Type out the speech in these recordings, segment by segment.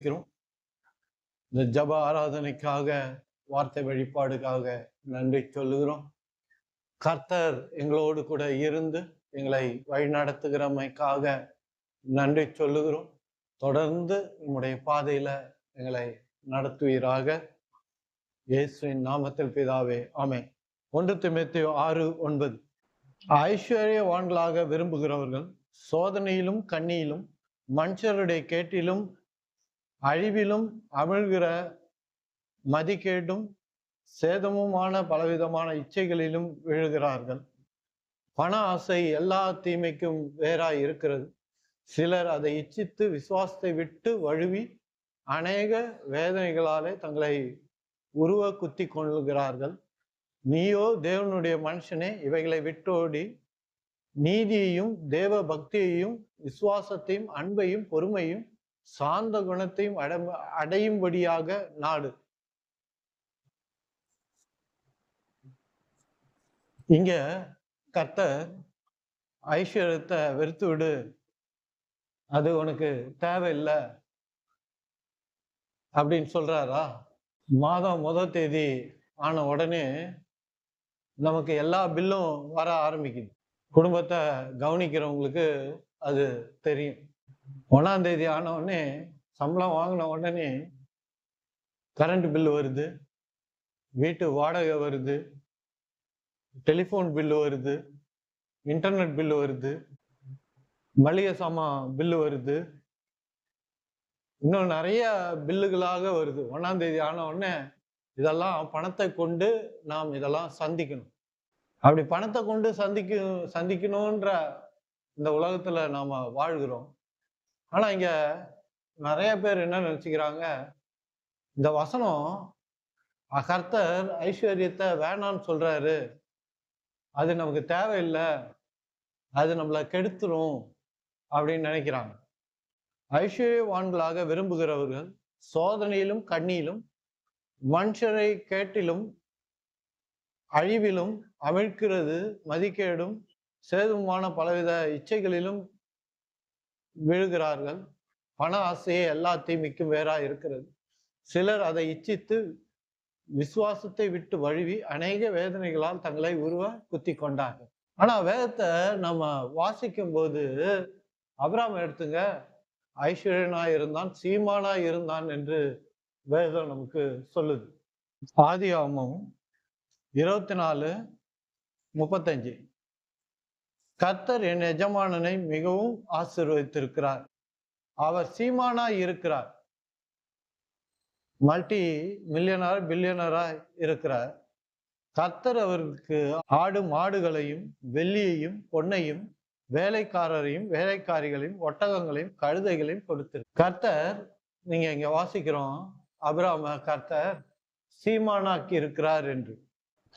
இருக்கிறோம். இந்த ஜப ஆராதனைக்காக, வார்த்தை வழிபாடுக்காக நன்றி சொல்லுகிறோம். கர்த்தர் எங்களோடு கூட இருந்து எங்களை வழிநடத்துகிறமைக்காக நன்றி சொல்லுகிறோம். தொடர்ந்து நம்முடைய பாதையில எங்களை நடத்துவீராக. இயேசுவின் நாமத்தில் பிதாவே, ஆமென். 1 தீமோத்தேயு 6:9. ஐஸ்வர்யவான்களாக விரும்புகிறவர்கள் சோதனையிலும் கண்ணியிலும் மனுஷருடைய கேட்டிலும் அழிவிலும் அமிழ்கிற மதிகேடும் சேதமுமான பலவிதமான இச்சைகளிலும் விழுகிறார்கள். பண ஆசை எல்லா தீமைக்கும் வேறாய் இருக்கிறது. சிலர் அதை இச்சித்து விசுவாசத்தை விட்டு வழுவி அநேக வேதனைகளாலே தங்களை உருவ குத்தி கொள்ளுகிறார்கள். நீயோ தேவனுடைய மனுஷனே, இவைகளை விட்டோடி நீதியையும் தேவ பக்தியையும் விசுவாசத்தையும் அன்பையும் பொறுமையும் சாந்த குணத்தையும் அடையும்படியாக நாடு. இங்க கர்த்தர் ஐஸ்வர்யத்தை வெறுத்து விடு, அது உனக்கு தேவையில்லை அப்படின்னு சொல்றாரா? மாதம் 1 தேதி ஆன உடனே நமக்கு எல்லா பில்லும் வர ஆரம்பிக்குது. குடும்பத்தை கவனிக்கிறவங்களுக்கு அது தெரியும். 1ஆம் தேதி ஆன உடனே, சம்பளம் வாங்கின உடனே கரண்ட் பில்லு வருது, வீட்டு வாடகை வருது, டெலிஃபோன் பில்லு வருது, இன்டர்நெட் பில்லு வருது, மளிகை சாமான் பில்லு வருது, இன்னும் நிறைய பில்லுகளாக வருது. 1ஆம் தேதி ஆன உடனே இதெல்லாம் பணத்தை கொண்டு நாம் இதெல்லாம் சந்திக்கணும். அப்படி பணத்தை கொண்டு சந்திக்கணும்ன்ற இந்த உலகத்துல நாம வாழ்கிறோம். ஆனா இங்க நிறைய பேர் என்ன நினைச்சுக்கிறாங்க, இந்த வசனம் கர்த்தர் ஐஸ்வர்யத்தை வேணான்னு சொல்றாரு, அது நமக்கு தேவையில்லை, அது நம்மளை கெடுத்துரும் அப்படின்னு நினைக்கிறாங்க. ஐஸ்வர்யவான்களாக விரும்புகிறவர்கள் சோதனையிலும் கண்ணியிலும் மனுஷரை கேட்டிலும் அழிவிலும் அமிழ்க்கிறது மதிக்கேடும் சேதமான பலவித இச்சைகளிலும் விழுகிறார்கள். பண ஆசையே எல்லா தீமைக்கும் வேறா இருக்கிறது. சிலர் அதை இச்சித்து விசுவாசத்தை விட்டு வழுவி அநேக வேதனைகளால் தங்களை உருவ குத்தி கொண்டார்கள். ஆனா வேதத்தை நம்ம வாசிக்கும் போது, அபிராம் எடுத்துங்க, ஐஸ்வர்யனாய் இருந்தான், சீமானாய் இருந்தான் என்று வேதம் நமக்கு சொல்லுது. ஆதியாகமம் 24:35. கர்த்தர் என் எஜமானனை மிகவும் ஆசீர்வதித்திருக்கிறார், அவர் சீமானாய் இருக்கிறார், மல்டி மில்லியனர் பில்லியனராய் இருக்கிறார். கர்த்தர் அவருக்கு ஆடு மாடுகளையும் வெள்ளியையும் பொன்னையும் வேலைக்காரரையும் வேலைக்காரிகளையும் ஒட்டகங்களையும் கழுதைகளையும் கொடுத்திருக்கு. கர்த்தர், நீங்க இங்க வாசிக்கிறோம், அபிராம கர்த்தர் சீமானாக்கி இருக்கிறார் என்று.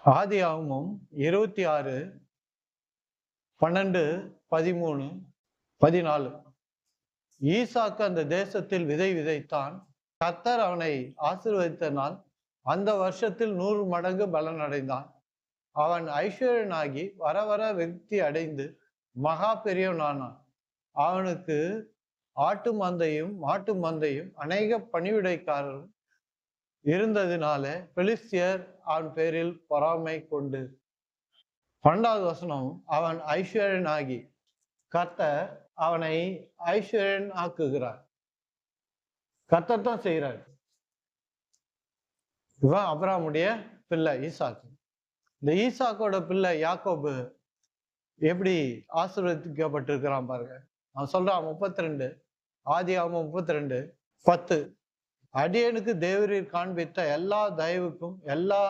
ஆதியாகமம் 26:12-13-14. ஈசாக்கு அந்த தேசத்தில் விதை விதைத்தான். கர்த்தர் அவனை ஆசீர்வதித்த நாள் அந்த வருஷத்தில் 100 மடங்கு பலன் அடைந்தான். அவன் ஐஸ்வர்யனாகி வர வர விருத்தி அடைந்து மகா பெரியவனானான். அவனுக்கு ஆட்டு மந்தையும் மாட்டு மந்தையும் அநேக பணிவிடைக்காரரும் இருந்ததினாலே பெலிஸ்தியர் அவன் பேரில் பொறாமை கொண்டு. 12வது வசனம், அவன் ஐஸ்வர்யனாகி கர்த்தர் அவனை ஐஸ்வர்யன் ஆக்குகிறார். கர்த்தர் தான் செய்கிறார். இவன் அபிராமுடைய பிள்ளை ஈசாக்கு. இந்த ஈசாக்கோட பிள்ளை யாக்கோபு எப்படி ஆசீர்வதிக்கப்பட்டிருக்கிறான் பாருங்க. அவன் சொல்றான் 32, ஆதியாகமம் 32:10. அடியனுக்கு தேவரீர் காண்பித்த எல்லா தயவுக்கும் எல்லா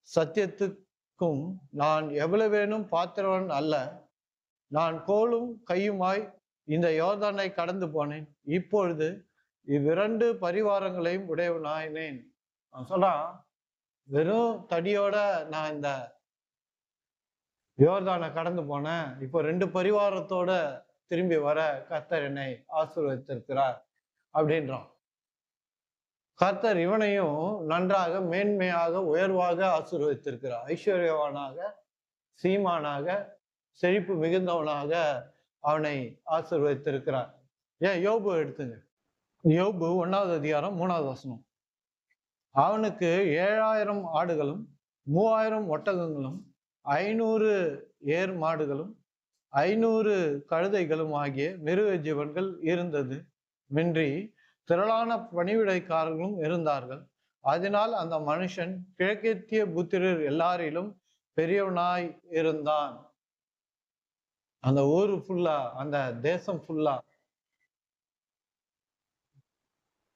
சத்தியத்துக்கும் நான் எவ்வளவேனும் பாத்திரவன் அல்ல. நான் கோலும் கையுமாய் இந்த யோர்தானை கடந்து போனேன். இப்பொழுது இவ்விரண்டு பரிவாரங்களையும் உடையவனாயினேன். அவன் சொல்றான், வெறும் தடியோட நான் இந்த யோர்தானை கடந்து போனேன், இப்போ 2 பரிவாரத்தோட திரும்பி வர கர்த்தர் என்னை ஆசீர்வதித்திருக்கிறார் அப்படின்றான். கர்த்தர் இவனையும் நன்றாக மேன்மையாக உயர்வாக ஆசீர்வதித்திருக்கிறார். ஐஸ்வர்யவானாக சீமானாக செழிப்பு மிகுந்தவனாக அவனை ஆசீர்வதித்திருக்கிறார். ஏன் யோபு எடுத்துங்க, யோபு 1வது அதிகாரம் 3வது வசனம். அவனுக்கு 7000 ஆடுகளும் 3000 ஒட்டகங்களும் 500 ஏர் மாடுகளும் 500 கழுதைகளும் ஆகிய மிருக ஜீவன்கள் இருந்தது மின்றி திரளான பணிவிடைக்காரர்களும் இருந்தார்கள். அதனால் அந்த மனுஷன் கிழக்கத்திய புத்திரர் எல்லாரிலும் பெரியவனாய் இருந்தான். அந்த ஊரு ஃபுல்லா, அந்த தேசம் ஃபுல்லா,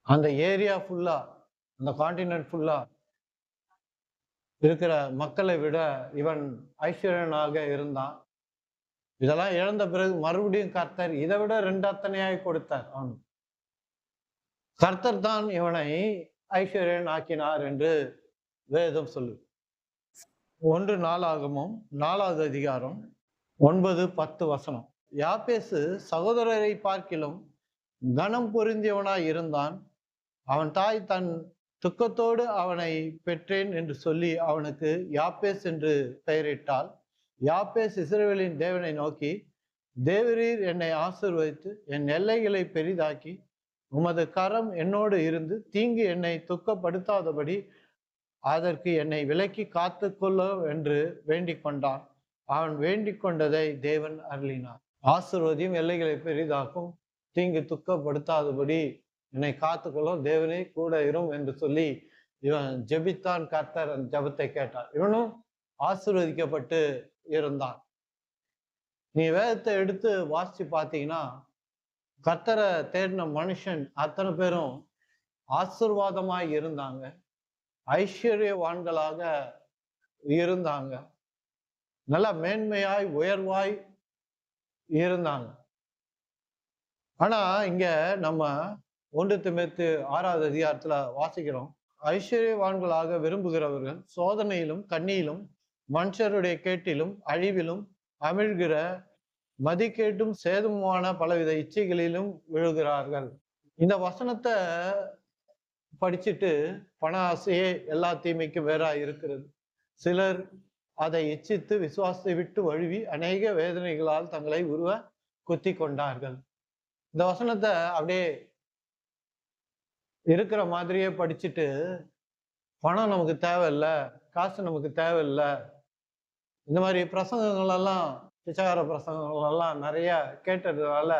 அந்த ஏரியா ஃபுல்லா, அந்த கான்டினென்ட் ஃபுல்லா இருக்கிற மக்களை விட இவன் ஐஸ்வர்யனாக இருந்தான். இதெல்லாம் இழந்த பிறகு மறுபடியும் கர்த்தர் இதை விட 2 அத்தனையாய் கொடுத்தார். அவன் கர்த்தர் தான் இவனை ஐஸ்வர்யன் ஆக்கினார் என்று வேதம் சொல்லு. 1 நாளாகமம் 4வது அதிகாரம் 9-10 வசனம். யாப்பேசு சகோதரரை பார்க்கிலும் கனம் பொருந்தியவனாய் இருந்தான். அவன் தாய் தன் துக்கத்தோடு அவனை பெற்றேன் என்று சொல்லி அவனுக்கு யாப்பேஸ் என்று பெயரிட்டாள். யாப்பேஸ் இஸ்ரவேலின் தேவனை நோக்கி, தேவரீர் என்னை ஆசீர்வதித்து என் எல்லைகளை பெரிதாக்கி உமது கரம் என்னோடு இருந்து தீங்கு என்னை துக்கப்படுத்தாதபடி அதற்கு என்னை விலக்கி காத்து கொள்ள என்று வேண்டிக் கொண்டான். அவன் வேண்டிக் கொண்டதை தேவன் அருளினார். ஆசீர்வதியும் எல்லைகளை பெரிதாக்கும், தீங்கு துக்கப்படுத்தாதபடி என்னை காத்துக்கொள்ளும், தேவனே கூட இரும் என்று சொல்லி இவன் ஜெபித்தான். கர்த்தர் அந்த ஜெபத்தை கேட்டார். இவனும் ஆசீர்வதிக்கப்பட்டு இருந்தான். நீ வேதத்தை எடுத்து வாசிச்சு பார்த்தீங்கன்னா, கர்த்தரை தேடின மனுஷன் அத்தனை பேரும் ஆசீர்வாதமாய் இருந்தாங்க, ஐஸ்வர்யவான்களாக இருந்தாங்க, நல்ல மேன்மையாய் உயர்வாய் இருந்தாங்க. ஆனா இங்க நம்ம 1 தீமோத்தேயு 6வது அதிகாரத்துல வாசிக்கிறோம், ஐஸ்வர்யவான்களாக விரும்புகிறவர்கள் சோதனையிலும் கண்ணியிலும் மனுஷருடைய கேட்டிலும் அழிவிலும் அமிழ்கிற மதிக்கேட்டும் சேதமுமான பலவித இச்சைகளிலும் விழுகிறார்கள். இந்த வசனத்தை படிச்சுட்டு பண ஆசையே எல்லா தீமைக்கும் வேறா இருக்கிறது. சிலர் அதை இச்சித்து விசுவாசத்தை விட்டு வழுவி அநேக வேதனைகளால் தங்களை உருவ குத்தி கொண்டார்கள். இந்த வசனத்தை அப்படியே இருக்கிற மாதிரியே படிச்சுட்டு, பணம் நமக்கு தேவையில்லை, காசு நமக்கு தேவையில்லை, இந்த மாதிரி பிரசங்கங்கள் எல்லாம், பிச்சைக்கார பிரசங்கங்கள் எல்லாம் நிறைய கேட்டதுனால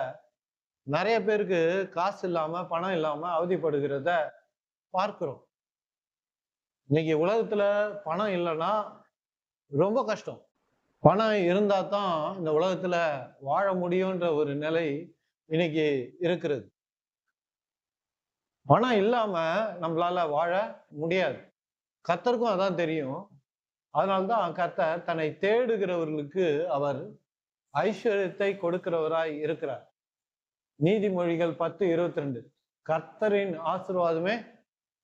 நிறைய பேருக்கு காசு இல்லாம பணம் இல்லாம அவதிப்படுகிறத பார்க்கிறோம். இன்னைக்கு உலகத்துல பணம் இல்லைன்னா ரொம்ப கஷ்டம். பணம் இருந்தா தான் இந்த உலகத்துல வாழ முடியும்ன்ற ஒரு நிலை இன்னைக்கு இருக்கிறது. பணம் இல்லாம நம்மளால வாழ முடியாது. கர்த்தருக்கும் அதான் தெரியும். அதனால்தான் கர்த்தர் தன்னை தேடுகிறவர்களுக்கு அவர் ஐஸ்வர்யத்தை கொடுக்கிறவராய் இருக்கிறார். நீதிமொழிகள் 10:22, கர்த்தரின் ஆசீர்வாதமே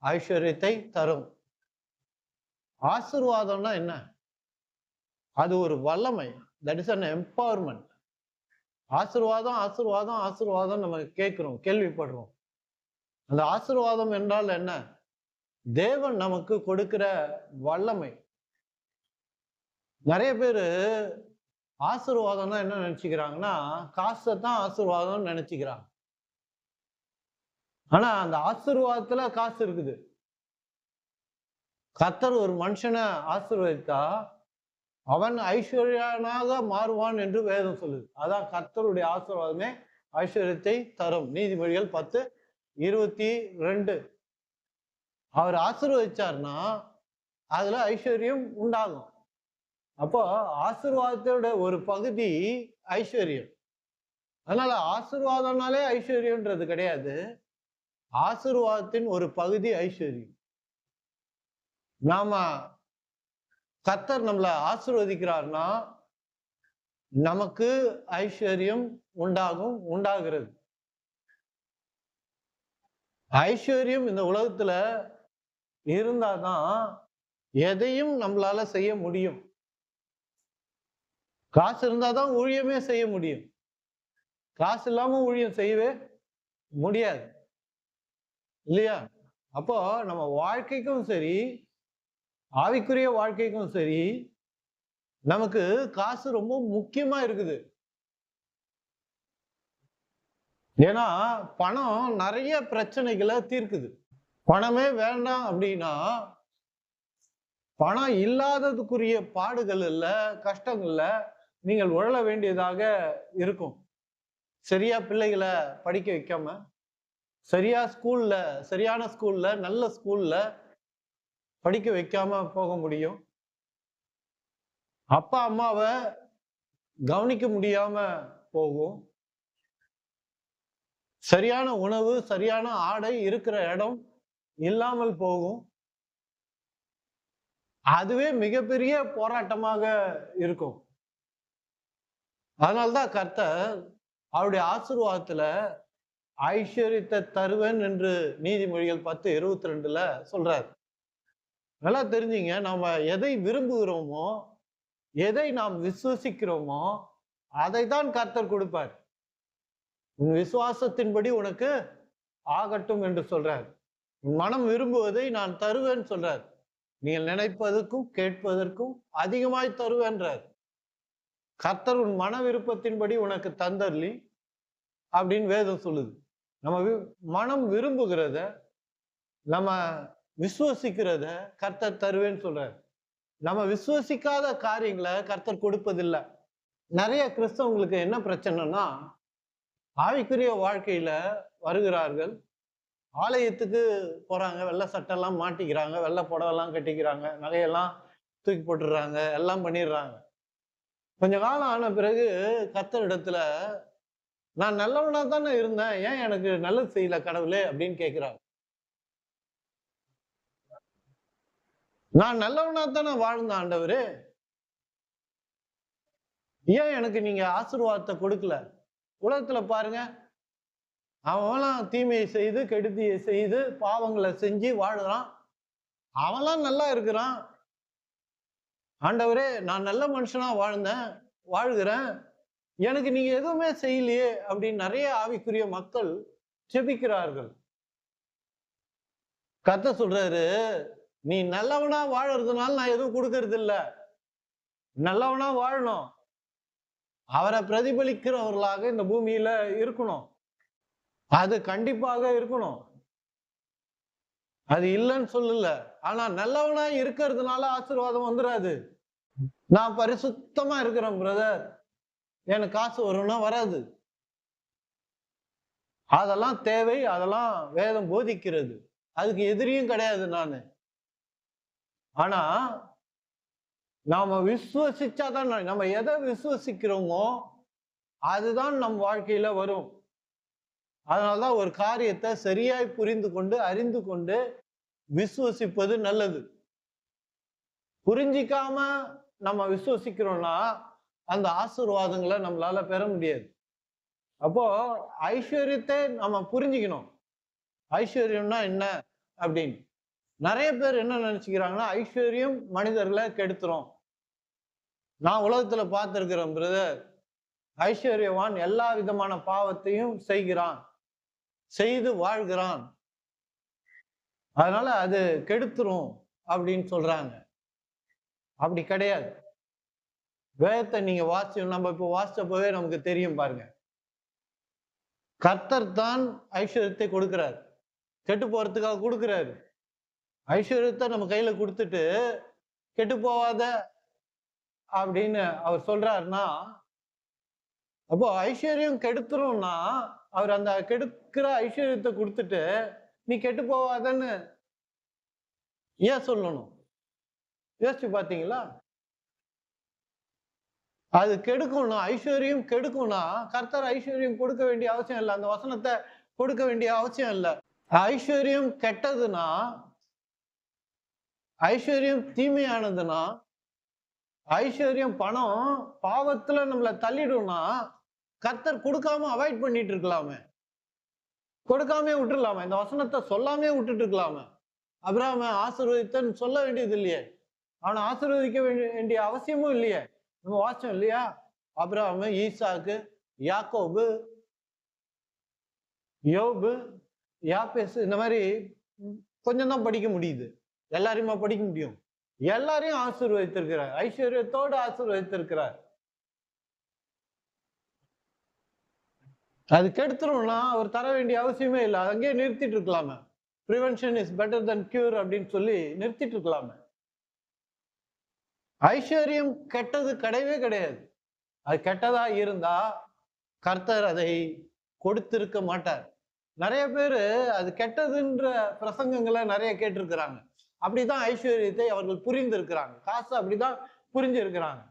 ஐஸ்வர்யத்தை தரும். ஆசீர்வாதம்னா என்ன? அது ஒரு வல்லமை. That is an empowerment. ஆசீர்வாதம் ஆசீர்வாதம் ஆசீர்வாதம் நம்ம கேட்கிறோம், கேள்விப்படுறோம். அந்த ஆசீர்வாதம் என்றால் என்ன? தேவன் நமக்கு கொடுக்கிற வல்லமை. நிறைய பேரு ஆசீர்வாதம்னா என்ன நினைச்சுக்கிறாங்கன்னா, காசை தான் ஆசீர்வாதம் நினைச்சுக்கிறாங்க. ஆனா அந்த ஆசீர்வாதத்துல காசு இருக்குது. கர்த்தர் ஒரு மனுஷனை ஆசீர்வதித்தா அவன் ஐஸ்வர்யனாக மாறுவான் என்று வேதம் சொல்லுது. அதான் கர்த்தருடைய ஆசீர்வாதமே ஐஸ்வர்யத்தை தரும். நீதிமொழிகள் 10:22. அவர் ஆசீர்வதிச்சார்னா அதுல ஐஸ்வர்யம் உண்டாகும். அப்போ ஆசீர்வாதத்தோட ஒரு பகுதி ஐஸ்வர்யம். அதனால ஆசீர்வாதம்னாலே ஐஸ்வர்யம்ன்றது கிடையாது, ஆசீர்வாதத்தின் ஒரு பகுதி ஐஸ்வர்யம். நாம கர்த்தர் நம்மளை ஆசீர்வதிக்கிறார்னா நமக்கு ஐஸ்வர்யம் உண்டாகிறது. ஐஸ்வர்யம் இந்த உலகத்துல இருந்தாதான் எதையும் நம்மளால செய்ய முடியும். காசு இருந்தாதான் ஊழியமே செய்ய முடியும். காசு இல்லாம ஊழியம் செய்யவே முடியாது இல்லையா? அப்போ நம்ம வாழ்க்கைக்கும் சரி, ஆவிக்குரிய வாழ்க்கைக்கும் சரி, நமக்கு காசு ரொம்ப முக்கியமா இருக்குது. ஏன்னா பணம் நிறைய பிரச்சனைகளை தீர்க்குது. பணமே வேண்டாம் அப்படின்னா பணம் இல்லாததுக்குரிய பாடுகள்ல, கஷ்டங்கள்ல நீங்கள் உழல வேண்டியதாக இருக்கும். சரியா பிள்ளைகளை படிக்க வைக்காம, சரியான ஸ்கூல்ல, நல்ல ஸ்கூல்ல படிக்க வைக்காம போக முடியும். அப்பா அம்மாவை கவனிக்க முடியாம போகும். சரியான உணவு, சரியான ஆடை, இருக்கிற இடம் இல்லாமல் போகும். அதுவே மிகப்பெரிய போராட்டமாக இருக்கும். அதனால்தான் கர்த்தர் அவருடைய ஆசீர்வாதத்துல ஐஸ்வர்யத்தை தருவேன் என்று நீதிமொழிகள் 10:22 சொல்றார். நல்லா தெரிஞ்சுங்க, நம்ம எதை விரும்புகிறோமோ, எதை நாம் விசுவசிக்கிறோமோ அதை தான் கர்த்தர் கொடுப்பார். உன் விசுவாசத்தின்படி உனக்கு ஆகட்டும் என்று சொல்றார். உன் மனம் விரும்புவதை நான் தருவேன் சொல்றார். நீங்கள் நினைப்பதற்கும் கேட்பதற்கும் அதிகமாய் தருவேன்றார். கர்த்தர் உன் மன விருப்பத்தின்படி உனக்கு தந்தர்லி அப்படின்னு வேதம் சொல்லுது. நம்ம மனம் விரும்புகிறத, நம்ம விசுவசிக்கிறத கர்த்தர் தருவேன்னு சொல்றார். நம்ம விசுவசிக்காத காரியங்களை கர்த்தர் கொடுப்பதில்லை. நிறைய கிறிஸ்தவங்களுக்கு என்ன பிரச்சனைனா, ஆவிக்குரிய வாழ்க்கையில வருகிறார்கள், ஆலயத்துக்கு போறாங்க, வெள்ளை சட்டெல்லாம் மாட்டிக்கிறாங்க, வெள்ளை புடவெல்லாம் கட்டிக்கிறாங்க, நகையெல்லாம் தூக்கி போட்டுடுறாங்க, எல்லாம் பண்ணிடுறாங்க. கொஞ்ச காலம் ஆன பிறகு கர்த்தரிடத்துல, நான் நல்லவனா தானே இருந்தேன், ஏன் எனக்கு நல்லது செய்யல கடவுளே அப்படின்னு கேட்கிறாங்க. நான் நல்லவனா தானே வாழ்ந்தேன் ஆண்டவரே, ஏன் எனக்கு நீங்க ஆசீர்வாதத்தை கொடுக்கல? உலகத்துல பாருங்க, அவன்லாம் தீமையை செய்து, கெடுதியை செய்து, பாவங்களை செஞ்சு வாழுறான். அவன்லாம் நல்லா இருக்கிறான். ஆண்டவரே, நான் நல்ல மனுஷனா வாழ்கிறேன், எனக்கு நீங்க எதுவுமே செய்யலையே அப்படின்னு நிறைய ஆவிக்குரிய மக்கள் ஜெபிக்கிறார்கள். கர்த்தர் சொல்றாரு, நீ நல்லவனா வாழறதுனால நான் எதுவும் கொடுக்கறது இல்ல. நல்லவனா வாழணும், அவரை பிரதிபலிக்கிறவர்களாக இந்த பூமியில இருக்கணும். அது கண்டிப்பாக இருக்கணும், அது இல்லைன்னு சொல்லல. ஆனா நல்லவனா இருக்கிறதுனால ஆசீர்வாதம் வந்துடாது. நான் பரிசுத்தமா இருக்கிறேன் பிரதர், எனக்கு காசு வரும்னா வராது. அதெல்லாம் தேவை, அதெல்லாம் வேதம் போதிக்கிறது, அதுக்கு எதிரியும் கிடையாது நானு. ஆனா நாம விசுவசிச்சாதான், நம்ம எதை விசுவசிக்கிறோமோ அதுதான் நம் வாழ்க்கையில வரும். அதனாலதான் ஒரு காரியத்தை சரியாய் புரிந்து கொண்டு, அறிந்து கொண்டு விசுவசிப்பது நல்லது. புரிஞ்சிக்காம நம்ம விசுவசிக்கிறோம்னா அந்த ஆசீர்வாதங்களை நம்மளால பெற முடியாது. அப்போ ஐஸ்வர்யத்தை நம்ம புரிஞ்சுக்கணும். ஐஸ்வர்யம்னா என்ன அப்படின்னு நிறைய பேர் என்ன நினைச்சுக்கிறாங்கன்னா, ஐஸ்வர்யம் மனிதர்களை கெடுத்துரும். நான் உலகத்துல பார்த்திருக்கிறேன் பிரதர், ஐஸ்வர்யவான் எல்லா விதமான பாவத்தையும் செய்கிறான், செய்து வாழ்கிறான், அதனால அது கெடுத்துரும் அப்படின்னு சொல்றாங்க. அப்படி கிடையாது. வேதத்தை நீங்க நம்ம இப்ப வாசிச்சப்பவே நமக்கு தெரியும் பாருங்க. கர்த்தர் தான் ஐஸ்வர்யத்தை கொடுக்கிறார், கெட்டு போறதுக்காக கொடுக்கிறாரு. ஐஸ்வர்யத்தை நம்ம கையில கொடுத்துட்டு கெட்டு போவாத அப்படின்னு அவர் சொல்றாருன்னா, அப்போ ஐஸ்வர்யம் கெடுத்துரும்னா அவர் அந்த கெடுக்கிற ஐஸ்வர்யத்தை கொடுத்துட்டு நீ கெட்டு போவாதன்னு ஏன் சொல்லணும்? யோசிச்சு பாத்தீங்களா? அது கெடுக்கும்னா, ஐஸ்வர்யம் கெடுக்கும்னா கர்த்தர் ஐஸ்வர்யம் கொடுக்க வேண்டிய அவசியம் இல்லை, அந்த வசனத்தை கொடுக்க வேண்டிய அவசியம் இல்லை. ஐஸ்வர்யம் கெட்டதுன்னா, ஐஸ்வர்யம் தீமையானதுன்னா, ஐஸ்வர்யம் பணம் பாவத்துல நம்மளை தள்ளிடும்னா கர்த்தர் கொடுக்காம அவாய்ட் பண்ணிட்டு இருக்கலாமே, கொடுக்காம விட்டுருலாமே, இந்த வசனத்தை சொல்லாமே விட்டுட்டு இருக்கலாமே. அபிரகாமை ஆசீர்வதித்தன்னு சொல்ல வேண்டியது இல்லையே, அவனை ஆசீர்வதிக்க வேண்டிய அவசியமும் இல்லையே. நம்ம வாச்சோம் இல்லையா, அபிரகாமு, ஈசாக்கு, யாக்கோபு, யோபு, யாபேசு, இந்த மாதிரி கொஞ்சம் தான் படிக்க முடியுது. எல்லாரையுமா படிக்க முடியும்? எல்லாரையும் ஆசீர்வதித்திருக்கிறார், ஐஸ்வர்யத்தோடு ஆசீர்வதித்திருக்கிறார். அது கெடுத்துரும்னா அவர் தர வேண்டிய அவசியமே இல்லை, அங்கேயே நிறுத்திட்டு இருக்கலாமே. Prevention is better than cure அப்படின்னு சொல்லி நிறுத்திட்டு இருக்கலாமே. ஐஸ்வர்யம் கெட்டது கிடையவே கிடையாது. அது கெட்டதா இருந்தா கர்த்தர் அதை கொடுத்திருக்க மாட்டார். நிறைய பேரு அது கெட்டதுன்ற பிரசங்கங்களை நிறைய கேட்டிருக்கிறாங்க. அப்படிதான் ஐஸ்வர்யத்தை அவர்கள் புரிந்திருக்கிறாங்க. காசு அப்படிதான் புரிஞ்சிருக்கிறாங்க.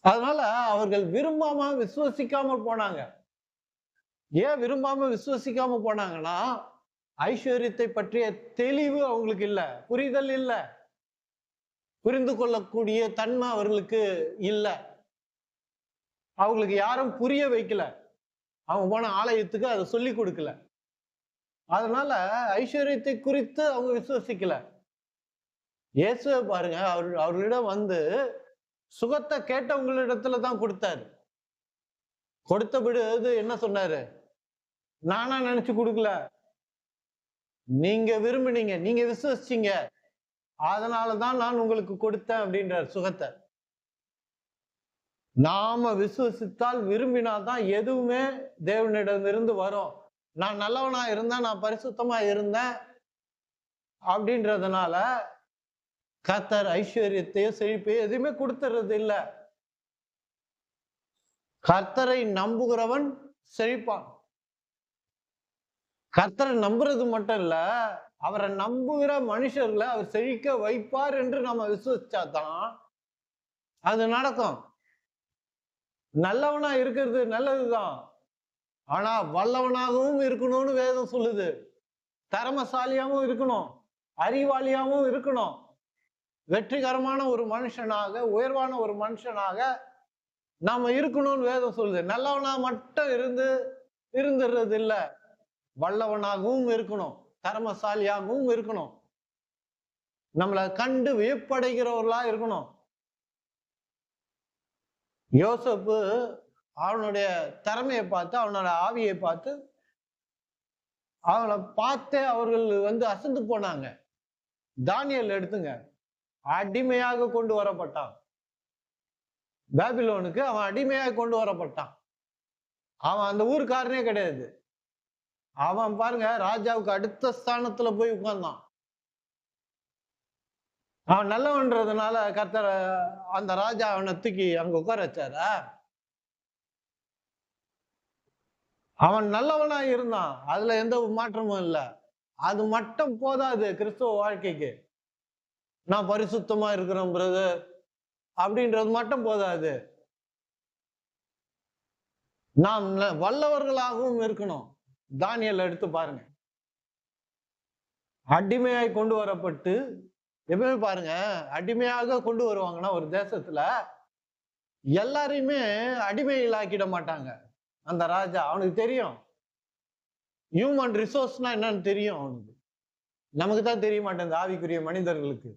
அதனால அவர்கள் விரும்பாம விசுவசிக்காம போனாங்க. ஏன் விரும்பாம விசுவசிக்காம போனாங்கன்னா, ஐஸ்வர்யத்தை பற்றிய தெளிவு அவங்களுக்கு இல்ல, புரிதல் இல்ல, புரிந்து கொள்ளக்கூடிய தன்மை அவர்களுக்கு இல்ல. அவங்களுக்கு யாரும் புரிய வைக்கல, அவங்க போன ஆலயத்துக்கு அதை சொல்லி கொடுக்கல. அதனால ஐஸ்வர்யத்தை குறித்து அவங்க விசுவசிக்கல. இயேசுவை பாருங்க, அவர்களிடம் வந்து சுகத்தை கேட்டவங்களிடத்துல தான் கொடுத்தாரு. கொடுத்த பிறகு என்ன சொன்னாரு? நானா நினைச்சு கொடுக்கல, நீங்க விரும்பினீங்க, நீங்க விசுவசிச்சீங்க, அதனாலதான் நான் உங்களுக்கு கொடுத்தேன் அப்படின்றார் சுகத்தை. நாம விசுவசித்தால் விரும்பினாதான் எதுவுமே தேவனிடமிருந்து வரும். நான் நல்லவனா இருந்தேன், நான் பரிசுத்தமா இருந்தேன் அப்படின்றதுனால கர்த்தர் ஐஸ்வர்யத்தையும் செழிப்பையும் எதுவுமே கொடுத்துறது இல்ல. கர்த்தரை நம்புகிறவன் செழிப்பான். கர்த்தரை நம்புறது மட்டும் இல்ல, அவரை நம்புகிற மனுஷர்களை அவர் செழிக்க வைப்பார் என்று நம்ம விசுவசிச்சாதான் அது நடக்கும். நல்லவனா இருக்கிறது நல்லதுதான், ஆனா வல்லவனாகவும் இருக்கணும்னு வேதம் சொல்லுது. திறமசாலியாகவும் இருக்கணும், அறிவாளியாகவும் இருக்கணும், வெற்றிகரமான ஒரு மனுஷனாக, உயர்வான ஒரு மனுஷனாக நாம இருக்கணும்னு வேதம் சொல்லுது. நல்லவனா மட்டும் இருந்துடுறது இல்ல, வல்லவனாகவும் இருக்கணும், திறமசாலியாகவும் இருக்கணும், நம்மளை கண்டு வியப்படைகிறவர்களா இருக்கணும். யோசேப்பு அவனுடைய திறமையை பார்த்து, அவனோட ஆவியை பார்த்து, அவனை பார்த்தே அவர்கள் வந்து அசந்து போனாங்க. தானியேல் எடுத்துங்க, அடிமையாக கொண்டு வரப்பட்டான் பாபிலோனுக்கு. அவன் அடிமையாக கொண்டு வரப்பட்டான். அவன் அந்த ஊருக்காரனே கிடையாது. அவன் பாருங்க, ராஜாவுக்கு அடுத்த ஸ்தானத்துல போய் உட்கார்ந்தான். அவன் நல்லவன்றதுனால கர்த்தர் அந்த ராஜா அவனை தூக்கி அங்க உட்கார வச்சாரா? அவன் நல்லவனா இருந்தான், அதுல எந்த மாற்றமும் இல்லை. அது மட்டும் போதாது கிறிஸ்துவ வாழ்க்கைக்கு. நான் பரிசுத்தமா இருக்கிறேன் பிரதர் அப்படின்றது மட்டும் போதாது, நாம் வல்லவர்களாகவும் இருக்கணும். தானியேல் எடுத்து பாருங்க, அடிமையாய் கொண்டு வரப்பட்டு, எப்பவுமே பாருங்க, அடிமையாக கொண்டு வருவாங்கன்னா ஒரு தேசத்துல எல்லாரையுமே அடிமைகளாக்கிட மாட்டாங்க. அந்த ராஜா, அவனுக்கு தெரியும் ஹியூமன் ரிசோர்ஸ்னா என்னன்னு தெரியும் அவனுக்கு. நமக்கு தான் தெரிய மாட்டேங்குது, ஆவிக்குரிய மனிதர்களுக்கு.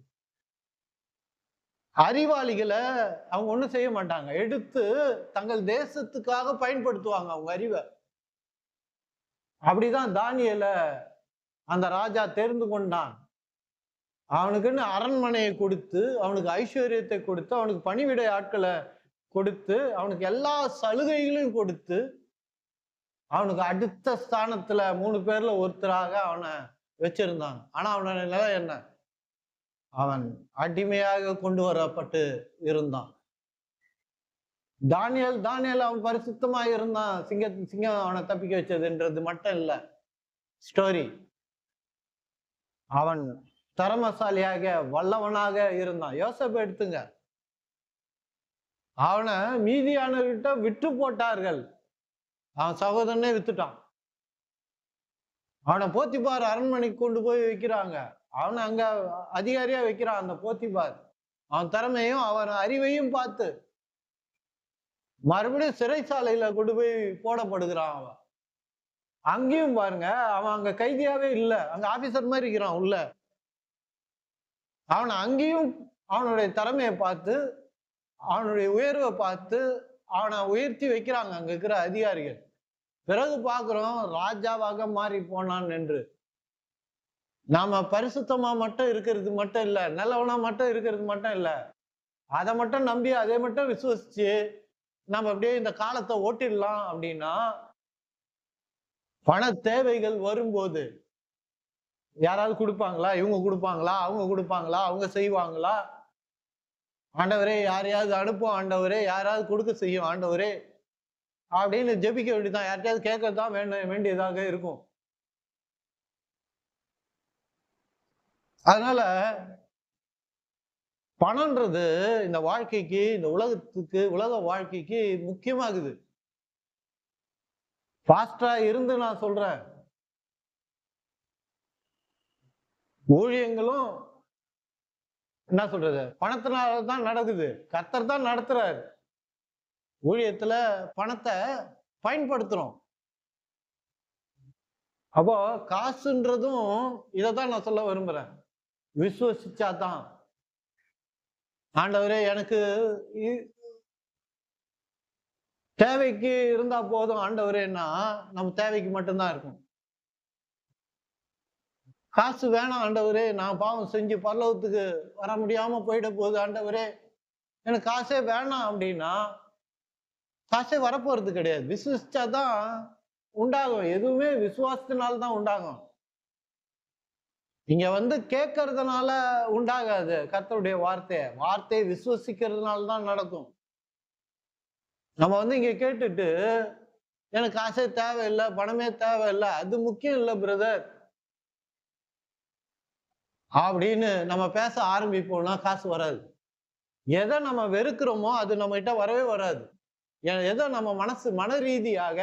அறிவாளிகளை அவங்க ஒண்ணும் செய்ய மாட்டாங்க, எடுத்து தங்கள் தேசத்துக்காக பயன்படுத்துவாங்க அவங்க அறிவை. அப்படிதான் தானியேல அந்த ராஜா தெரிந்து கொண்டான். அவனுக்குன்னு அரண்மனையை கொடுத்து, அவனுக்கு ஐஸ்வர்யத்தை கொடுத்து, அவனுக்கு பணிவிடை ஆட்களை கொடுத்து, அவனுக்கு எல்லா சலுகைகளையும் கொடுத்து, அவனுக்கு அடுத்த ஸ்தானத்துல 3 பேர்ல ஒருத்தராக அவனை வச்சிருந்தாங்க. ஆனா அவனோட நிலை என்ன? அவன் அடிமையாக கொண்டு வரப்பட்டு இருந்தான். தானியேல் அவன் பரிசுத்தமா இருந்தான். சிங்கம் அவனை தப்பிக்க வச்சதுன்றது மட்டும் இல்ல ஸ்டோரி. அவன் திறமசாலியாக வல்லவனாக இருந்தான். யோசேப்பு எடுத்துங்க, அவனை மீதியானவர்கிட்ட விட்டு போட்டார்கள். அவன் சகோதரனே வித்துட்டான். அவனை போத்திபார் அரண்மனைக்கு கொண்டு போய் வைக்கிறாங்க. அவனை அங்க அதிகாரியா வைக்கிறான் அந்த போத்திபார். அவன் திறமையும் அவன் அறிவையும் பார்த்து மறுபடியும் சிறைச்சாலையில கொண்டு போய் போடப்படுகிறான். அவன் அங்கேயும் பாருங்க, அவன் அங்க கைதியாவே இல்லை, அங்க ஆபீசர் மாதிரி இருக்கிறான் உள்ள. அவனை அங்கேயும் அவனுடைய திறமையை பார்த்து, அவனுடைய உயர்வை பார்த்து அவனை உயர்த்தி வைக்கிறாங்க அங்க இருக்கிற அதிகாரிகள். பிறகு பார்க்கிறோம் ராஜாவாக மாறி போனான் என்று. நாம பரிசுத்தமா மட்டும் இருக்கிறது மட்டும் இல்ல, நல்லவனா மட்டும் இருக்கிறது மட்டும் இல்ல, அதை மட்டும் நம்பி அதை மட்டும் விசுவசிச்சு நம்ம அப்படியே இந்த காலத்தை ஓட்டிடலாம் அப்படின்னா, பண தேவைகள் வரும்போது யாராவது கொடுப்பாங்களா? இவங்க கொடுப்பாங்களா? அவங்க கொடுப்பாங்களா? அவங்க செய்வாங்களா? ஆண்டவரே யாரையாவது அனுப்பும் ஆண்டவரே, யாராவது கொடுக்க செய்யும் ஆண்டவரே அப்படின்னு ஜெபிக்க வேண்டியதுதான். யார்கிட்டயாவது கேட்கறதுதான் வேண்டியதாக இருக்கும். அதனால பணம்ன்றது இந்த வாழ்க்கைக்கு, இந்த உலகத்துக்கு, உலக வாழ்க்கைக்கு முக்கியமாகுது. பாஸ்டரா இருந்து நான் சொல்றேன், ஊழியங்களும் என்ன சொல்றது, பணத்தினாலதான் நடக்குது. கர்த்தர் தான் நடத்துறாரு. ஊழியத்துல பணத்தை பயன்படுத்துறோம். அப்போ காசுன்றதும் இதைதான் நான் சொல்ல விரும்புறேன். விசுவசிச்சாதான் ஆண்டவரே எனக்கு தேவைக்கு இருந்தா போதும் ஆண்டவரேன்னா நம்ம தேவைக்கு மட்டும்தான் இருக்கும். காசு வேணாம் ஆண்டவரே, நான் பாவம் செஞ்சு பரலோகத்துக்கு வர முடியாம போயிட போகுது ஆண்டவரே, எனக்கு காசே வேணாம் அப்படின்னா காசே வரப்போறது கிடையாது. விசுவசிச்சாதான் உண்டாகும். எதுவுமே விசுவாசத்தினால்தான் உண்டாகும். இங்க கேட்கறதுனால உண்டாகாது. கர்த்தருடைய வார்த்தையை விசுவசிக்கிறதுனால தான் நடக்கும். நம்ம இங்க கேட்டுட்டு எனக்கு காசே தேவையில்லை, பணமே தேவையில்லை, அது முக்கியம் இல்லை பிரதர் அப்படின்னு நம்ம பேச ஆரம்பிப்போம்னா காசு வராது. எதை நம்ம வெறுக்கிறோமோ அது நம்ம கிட்ட வரவே வராது. எதை நம்ம மன ரீதியாக,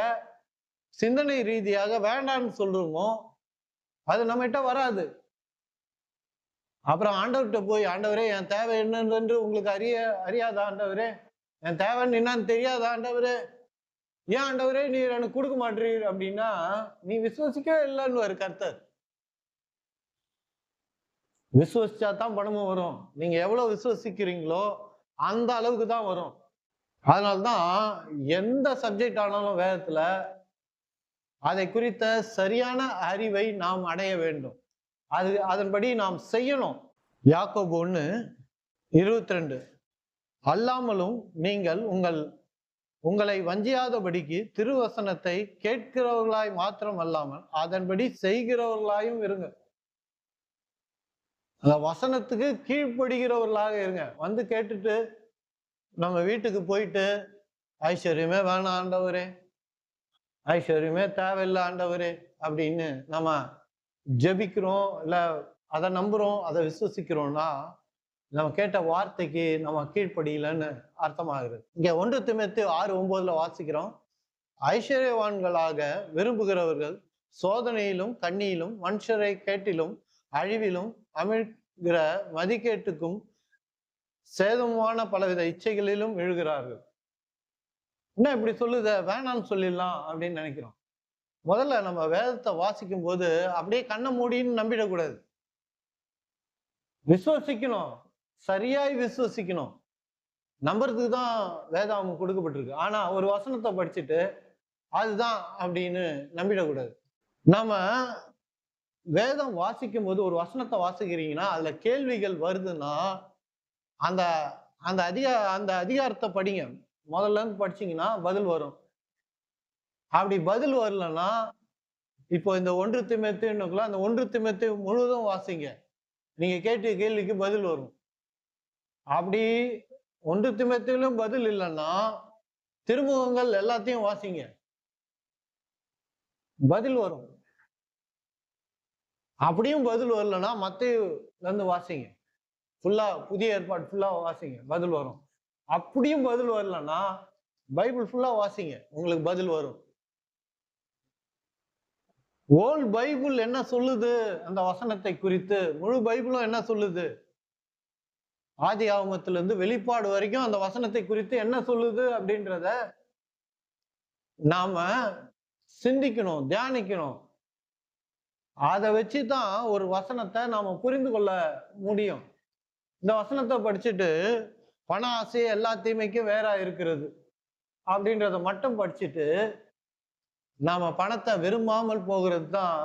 சிந்தனை ரீதியாக வேண்டான்னு சொல்றோமோ அது நம்ம கிட்ட வராது. அப்புறம் ஆண்டவர்கிட்ட போய், ஆண்டவரே என் தேவை என்னன்னு உங்களுக்கு அறியாதா ஆண்டவரே, என் தேவைன்னு என்னன்னு தெரியாதா ஆண்டவரே, ஏன் ஆண்டவரே நீர் எனக்கு கொடுக்க மாட்டீர் அப்படின்னா நீ விசுவசிக்கவே இல்லைன்னு கர்த்தர். விசுவசிச்சாதான் பணமும் வரும். நீங்க எவ்வளவு விசுவசிக்கிறீங்களோ அந்த அளவுக்கு தான் வரும். அதனால்தான் எந்த சப்ஜெக்ட் ஆனாலும் வேதத்துல அதை குறித்த சரியான அறிவை நாம் அடைய வேண்டும். அதன்படி நாம் செய்யணும். யாக்கோபு 1:22 அல்லாமலும் நீங்கள் உங்களை வஞ்சியாதபடிக்கு திருவசனத்தை கேட்கிறவர்களாய் மாத்திரம் அல்லாமல் அதன்படி செய்கிறவர்களாயும் இருங்க. அந்த வசனத்துக்கு கீழ்ப்படுகிறவர்களாக இருங்க. கேட்டுட்டு நம்ம வீட்டுக்கு போயிட்டு ஐஸ்வர்யமே வேணாம் ஆண்டவரே, ஐஸ்வர்யமே தேவையில்லை ஆண்டவரே அப்படின்னு நம்ம ஜெபிக்கிறோம், இல்ல அதை நம்புறோம், அதை விசுவசிக்கிறோம்னா நம்ம கேட்ட வார்த்தைக்கு நம்ம கீழ்ப்படியலன்னு அர்த்தமாகுது. இங்க 1 தீமோத்தேயு 6:9 வாசிக்கிறோம், ஐஸ்வர்யவான்களாக விரும்புகிறவர்கள் சோதனையிலும் கண்ணியிலும் மனுஷரை கேட்டிலும் அழிவிலும் அமிழ்கிற மதிக்கேட்டுக்கும் சேதமான பலவித இச்சைகளிலும் விழுகிறார்கள். என்ன இப்படி சொல்லுத, வேணான்னு சொல்லிடலாம் அப்படின்னு நினைக்கிறோம். முதல்ல நம்ம வேதத்தை வாசிக்கும் போது அப்படியே கண்ணை மூடின்னு நம்பிடக்கூடாது. விசுவசிக்கணும், சரியாய் விசுவசிக்கணும். நம்புறதுக்கு தான் வேதம் கொடுக்கப்பட்டிருக்கு. ஆனா ஒரு வசனத்தை படிச்சுட்டு அதுதான் அப்படின்னு நம்பிடக்கூடாது. நாம வேதம் வாசிக்கும் போது ஒரு வசனத்தை வாசிக்கிறீங்கன்னா அதுல கேள்விகள் வருதுன்னா அந்த அந்த அதிகாரத்தை படிங்க. முதல்ல இருந்து படிச்சீங்கன்னா பதில் வரும். அப்படி பதில் வரலன்னா இப்போ இந்த 1 தீமோத்தேயுக்குள்ள அந்த 1 தீமோத்தேயு முழுவதும் வாசிங்க. நீங்க கேட்ட கேள்விக்கு பதில் வரும். அப்படி 1 தீமோத்தேயுலயும் பதில் இல்லைன்னா திருமுகங்கள் எல்லாத்தையும் வாசிங்க, பதில் வரும். அப்படியும் பதில் வரலன்னா மத்தேயுல இருந்து வாசிங்க, ஃபுல்லா புதிய ஏற்பாடு ஃபுல்லா வாசிங்க, பதில் வரும். அப்படியும் பதில் வரலன்னா பைபிள் ஃபுல்லா வாசிங்க, உங்களுக்கு பதில் வரும். ஓல்ட் பைபிள் என்ன சொல்லுது அந்த வசனத்தை குறித்து, முழு பைபிளும் என்ன சொல்லுது, ஆதி ஆகமத்திலிருந்து வெளிப்பாடு வரைக்கும் அந்த வசனத்தை குறித்து என்ன சொல்லுது அப்படின்றத நாம சிந்திக்கணும், தியானிக்கணும். அதை வச்சுதான் ஒரு வசனத்தை நாம புரிந்து கொள்ள முடியும். இந்த வசனத்தை படிச்சுட்டு பண ஆசை எல்லா தீமைக்கும் வேற இருக்கிறது அப்படின்றத மட்டும் படிச்சுட்டு நாம பணத்தை விரும்பாமல் போகிறது தான்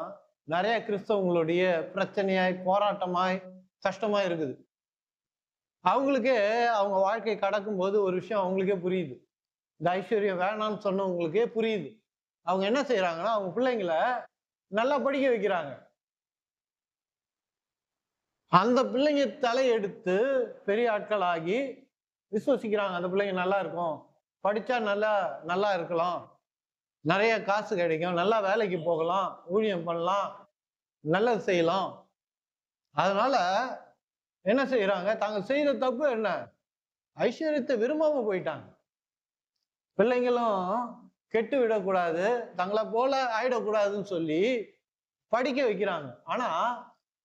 நிறைய கிறிஸ்தவங்களுடைய பிரச்சனையாய், போராட்டமாய், கஷ்டமாய் இருக்குது. அவங்களுக்கே அவங்க வாழ்க்கை கடக்கும் போது ஒரு விஷயம் அவங்களுக்கே புரியுது, இந்த ஐஸ்வர்யம் வேணாம்னு சொன்னவங்களுக்கே புரியுது. அவங்க என்ன செய்யறாங்கன்னா, அவங்க பிள்ளைங்களை நல்லா படிக்க வைக்கிறாங்க. அந்த பிள்ளைங்க தலையெடுத்து பெரிய ஆட்கள் ஆகி விசுவசிக்கிறாங்க. அந்த பிள்ளைங்க நல்லா இருக்கும், படிச்சா நல்லா நல்லா இருக்கலாம், நிறைய காசு கிடைக்கும், நல்லா வேலைக்கு போகலாம், ஊழியம் பண்ணலாம், நல்லது செய்யலாம். அதனால என்ன செய்யறாங்க, தாங்கள் செய்த தப்பு என்ன, ஐஸ்வர்யத்தை விரும்பாம போயிட்டாங்க. பிள்ளைங்களும் கெட்டு விடக்கூடாது, தங்களை போல ஆயிடக்கூடாதுன்னு சொல்லி படிக்க வைக்கிறாங்க. ஆனா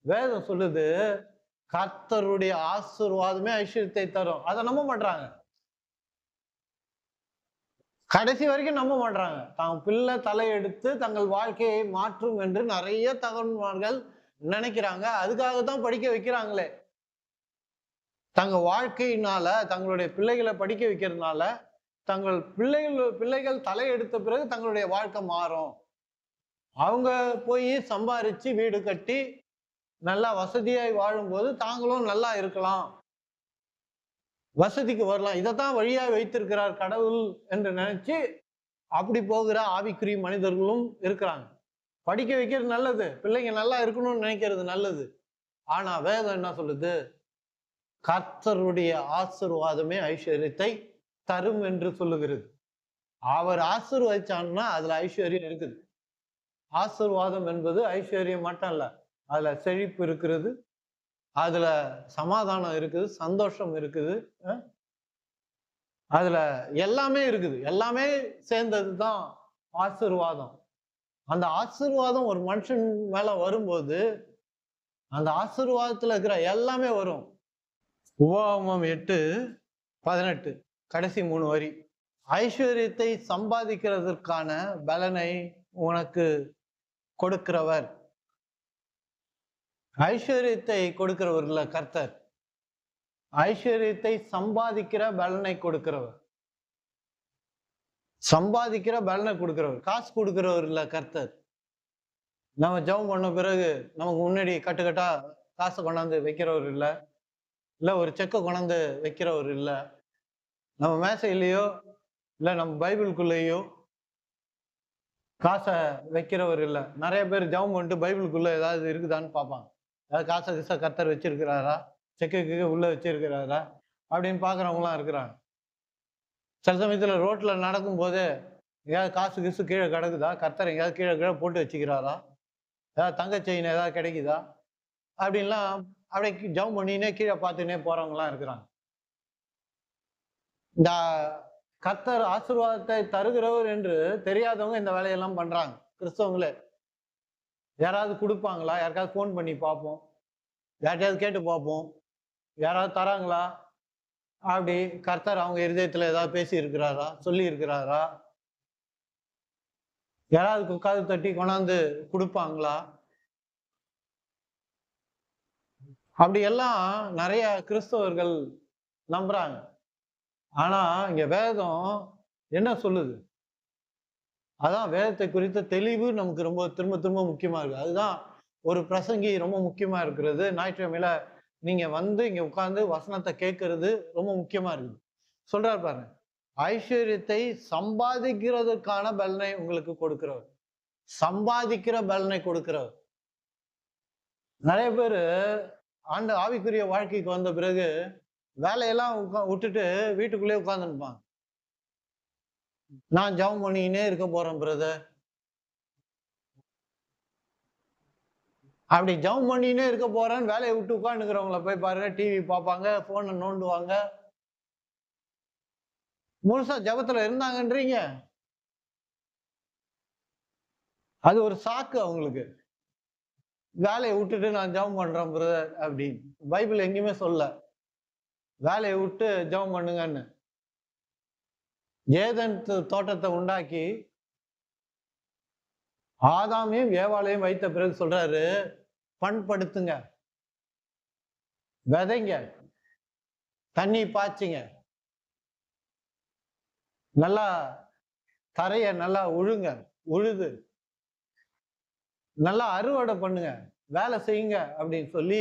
வேதம் சொல்லுது, கர்த்தருடைய ஆசீர்வாதமே ஐஸ்வர்யத்தை தரும். அதை நம்ப மாட்டாங்க, கடைசி வரைக்கும் நம்ப மாட்டாங்க. தாங்க பிள்ளை தலையெடுத்து தங்கள் வாழ்க்கையை மாற்றும் என்று நிறைய தகவல்கள் நினைக்கிறாங்க. அதுக்காக தான் படிக்க வைக்கிறாங்களே. தங்க வாழ்க்கையினால தங்களுடைய பிள்ளைகளை படிக்க வைக்கிறதுனால தங்கள் பிள்ளைகள் தலையெடுத்த பிறகு தங்களுடைய வாழ்க்கை மாறும். அவங்க போய் சம்பாரிச்சு வீடு கட்டி நல்லா வசதியாய் வாழும்போது தாங்களும் நல்லா இருக்கலாம், வசதிக்கு வரலாம். இதைத்தான் வழியா வைத்திருக்கிறார் கடவுள் என்று நினைச்சு அப்படி போகிற ஆவிக்குரிய மனிதர்களும் இருக்கிறாங்க. படிக்க வைக்கிறது நல்லது, பிள்ளைங்க நல்லா இருக்கணும்னு நினைக்கிறது நல்லது. ஆனா வேதம் என்ன சொல்லுது, கர்த்தருடைய ஆசீர்வாதமே ஐஸ்வர்யத்தை தரும் என்று சொல்லுகிறது. அவர் ஆசீர்வதிச்சான்னா அதுல ஐஸ்வர்யம் இருக்குது. ஆசீர்வாதம் என்பது ஐஸ்வர்யம் மட்டும் இல்ல, அதுல செழிப்பு இருக்கிறது, அதுல சமாதானம் இருக்குது, சந்தோஷம் இருக்குது, அதுல எல்லாமே இருக்குது. எல்லாமே சேர்ந்ததுதான் ஆசீர்வாதம். அந்த ஆசீர்வாதம் ஒரு மனுஷன் மேல வரும்போது அந்த ஆசீர்வாதத்துல இருக்கிற எல்லாமே வரும். உபாகமம் 8:18 கடைசி 3 வரி, ஐஸ்வர்யத்தை சம்பாதிக்கிறதற்கான பலனை உனக்கு கொடுக்கிறவர். ஐஸ்வர்யத்தை கொடுக்கிறவர் இல்ல கர்த்தர், ஐஸ்வர்யத்தை சம்பாதிக்கிற பலனை கொடுக்கிறவர். சம்பாதிக்கிற பலனை கொடுக்கிறவர், காசு கொடுக்கிறவர் இல்ல கர்த்தர். நம்ம ஜெபம் பண்ண பிறகு நமக்கு முன்னாடி கட்டுக்கட்டா காசை கொண்டாந்து வைக்கிறவர் இல்ல, இல்ல ஒரு செக்கை கொண்டாந்து வைக்கிறவர் இல்ல, நம்ம மேசையிலையோ இல்ல நம்ம பைபிளுக்குள்ளேயோ காசை வைக்கிறவர் இல்லை. நிறைய பேர் ஜெபம் பண்ணிட்டு பைபிளுக்குள்ள ஏதாவது இருக்குதான்னு பார்ப்பாங்க. ஏதாவது காசை கர்த்தர் வச்சிருக்கிறாரா, செக்கு உள்ள வச்சிருக்கிறாரா அப்படின்னு பாக்குறவங்களாம் இருக்கிறாங்க. சில சமயத்துல ரோட்ல நடக்கும் போது எங்கேயாவது காசு கீழே கிடக்குதா, கர்த்தர் எங்கேயாவது கீழே போட்டு வச்சுக்கிறாரா, ஏதாவது தங்க செயின் ஏதாவது கிடைக்குதா அப்படின்லாம் அப்படியே ஜெபம் பண்ணினே கீழே பார்த்துனே போறவங்கலாம் இருக்கிறாங்க. இந்த கர்த்தர் ஆசீர்வாதத்தை தருகிறவர் என்று தெரியாதவங்க இந்த வேலையெல்லாம் பண்றாங்க. கிறிஸ்தவங்களே யாராவது கொடுப்பாங்களா, யாருக்காவது போன் பண்ணி பார்ப்போம், யார்கிட்டயாவது கேட்டு பார்ப்போம், யாராவது தராங்களா, அப்படி கர்த்தர் அவங்க இருதயத்துல ஏதாவது பேசி இருக்கிறாரா, சொல்லி இருக்கிறாரா, யாராவது காது தட்டி கொண்டாந்து கொடுப்பாங்களா, அப்படி எல்லாம் நிறைய கிறிஸ்தவர்கள் நம்புறாங்க. ஆனா இங்க வேதம் என்ன சொல்லுது, அதான் வேதத்தை குறித்த தெளிவு நமக்கு ரொம்ப திரும்ப திரும்ப முக்கியமா இருக்கு. அதுதான் ஒரு பிரசங்கி ரொம்ப முக்கியமா இருக்கிறது. ஞாயிற்றுக்கிழமையில நீங்க வந்து இங்க உட்கார்ந்து வசனத்தை கேட்கறது ரொம்ப முக்கியமா இருக்குது. சொல்றாரு பாருங்க, ஐஸ்வர்யத்தை சம்பாதிக்கிறதுக்கான பலனை உங்களுக்கு கொடுக்கிறவர், சம்பாதிக்கிற பலனை கொடுக்கிறவர். நிறைய பேரு ஆவிக்குரிய வாழ்க்கைக்கு வந்த பிறகு வேலையெல்லாம் விட்டுட்டு வீட்டுக்குள்ளே உட்கார்ந்துருப்பாங்க. நான் ஜெபம் பண்ணிக்கினே இருக்க போறேன் பிரதர், அப்படி ஜெபம் பண்ணினே இருக்க போறேன்னு வேலையை விட்டு உட்காந்துக்கிறவங்கள போய் பாருங்க, டிவி பார்ப்பாங்க, போனை நோண்டுவாங்க. முழுசா ஜெபத்துல இருந்தாங்கன்றீங்க, அது ஒரு சாக்கு அவங்களுக்கு. வேலையை விட்டுட்டு நான் ஜெபம் பண்றேன் பிரதர் அப்படின்னு பைபிள் எங்கேயுமே சொல்ல, வேலையை விட்டு ஜெபம் பண்ணுங்கன்னு. ஏதேன் தோட்டத்தை உண்டாக்கி ஆதாமையும் ஏவாளையும் வைத்த பிறகு சொல்றாரு, பண்படுத்துங்க, விதைங்க, தண்ணி பாய்ச்சுங்க, நல்லா தரைய நல்லா உழுது நல்லா அறுவடை பண்ணுங்க, வேலை செய்யுங்க அப்படின்னு சொல்லி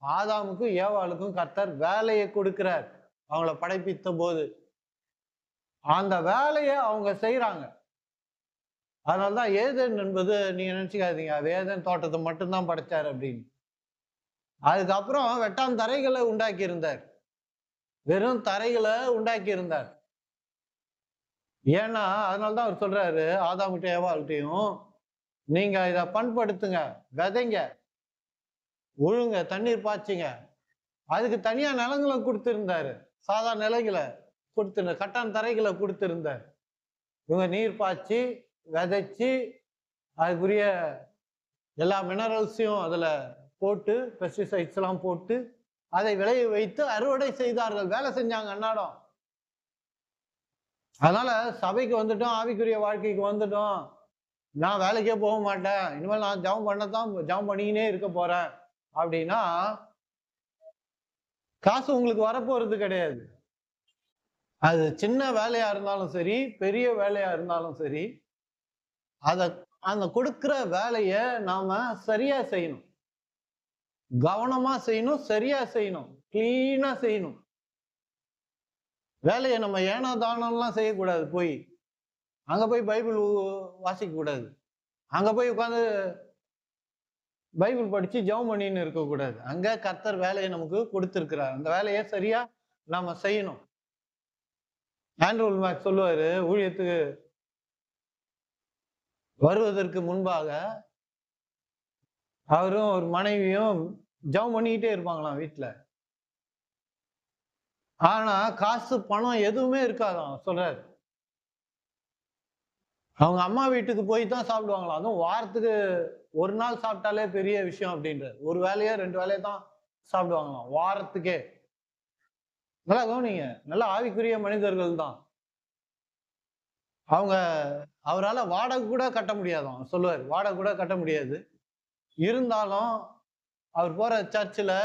ஆதாமுக்கும் ஏவாளுக்கும் கர்த்தர் வேலையை கொடுக்கிறார் அவங்கள படைப்பித்த போது. அந்த வேலையை அவங்க செய்யறாங்க. அதனாலதான் ஏதேன் என்பது நீங்க நினைச்சுக்காதீங்க ஏதேன் தோட்டத்தை மட்டும்தான் படைச்சாரு அப்படின்னு. அதுக்கப்புறம் வெட்டாம் தரைகளை உண்டாக்கி இருந்தார். வெறும் தரைகளை உண்டாக்கி இருந்தார். ஏன்னா அதனாலதான் அவர் சொல்றாரு ஆதாம்கிட்ட ஏவாள்கிட்டையும், நீங்க இத பண்படுத்துங்க, விதைங்க, உழுங்க, தண்ணீர் பாய்ச்சுங்க. அதுக்கு தனியா நிலங்களை கொடுத்திருந்தாரு. சாதாரண நிலைகளை கொடுத்திருந்த கட்டான் தரைகளை கொடுத்திருந்தார். இவங்க நீர் பாய்ச்சி விதைச்சு அதுக்குரிய எல்லா மினரல்ஸையும் அதுல போட்டு பெஸ்டிசைட்ஸ் எல்லாம் போட்டு அதை விளைய வைத்து அறுவடை செய்தார்கள். வேலை செஞ்சாங்க அன்னாடம். அதனால சபைக்கு வந்துட்டோம், ஆவிக்குரிய வாழ்க்கைக்கு வந்துட்டோம், நான் வேலைக்கே போக மாட்டேன், இனிமேல் நான் ஜெபம் பண்ணிக்கினே இருக்க போறேன் அப்படின்னா காசு உங்களுக்கு வரப்போறது கிடையாது. அது சின்ன வேலையா இருந்தாலும் சரி, பெரிய வேலையா இருந்தாலும் சரி, அந்த கொடுக்கிற வேலைய நாம சரியா செய்யணும், கவனமா செய்யணும், சரியா செய்யணும், கிளீனா செய்யணும். வேலையை நம்ம ஏனோ தானம்லாம் செய்யக்கூடாது. போய் அங்க போய் பைபிள் வாசிக்க கூடாது, அங்க போய் உட்காந்து பைபிள் படிச்சு ஜெபம் பண்ணின்னு இருக்கக்கூடாது. அங்க கர்த்தர் வேலையை நமக்கு கொடுத்திருக்கிறார். அந்த வேலையை சரியா நாம செய்யணும். ஆண்ட்ரூ மேக் சொல்லுவாரு, ஊழியத்துக்கு வருவதற்கு முன்பாக அவரும் ஒரு மனைவியும் ஜெபம் பண்ணிக்கிட்டே இருப்பாங்களாம் வீட்டுல. ஆனா காசு பணம் எதுவுமே இருக்காதான் சொல்றாரு. அவங்க அம்மா வீட்டுக்கு போய் தான் சாப்பிடுவாங்களாம். அதுவும் வாரத்துக்கு ஒரு நாள் சாப்பிட்டாலே பெரிய விஷயம் அப்படின்றார். ஒரு வேலையோ 2 வேலையை தான் சாப்பிடுவாங்களாம் வாரத்துக்கே. நல்லா கவனிங்க, நல்லா ஆவிக்குரிய மனிதர்கள் தான் அவங்க. அவரால் வாடகை கூட கட்ட முடியாதான் சொல்லுவார். வாடகை கூட கட்ட முடியாது. இருந்தாலும் அவர் போற சர்ச்சில்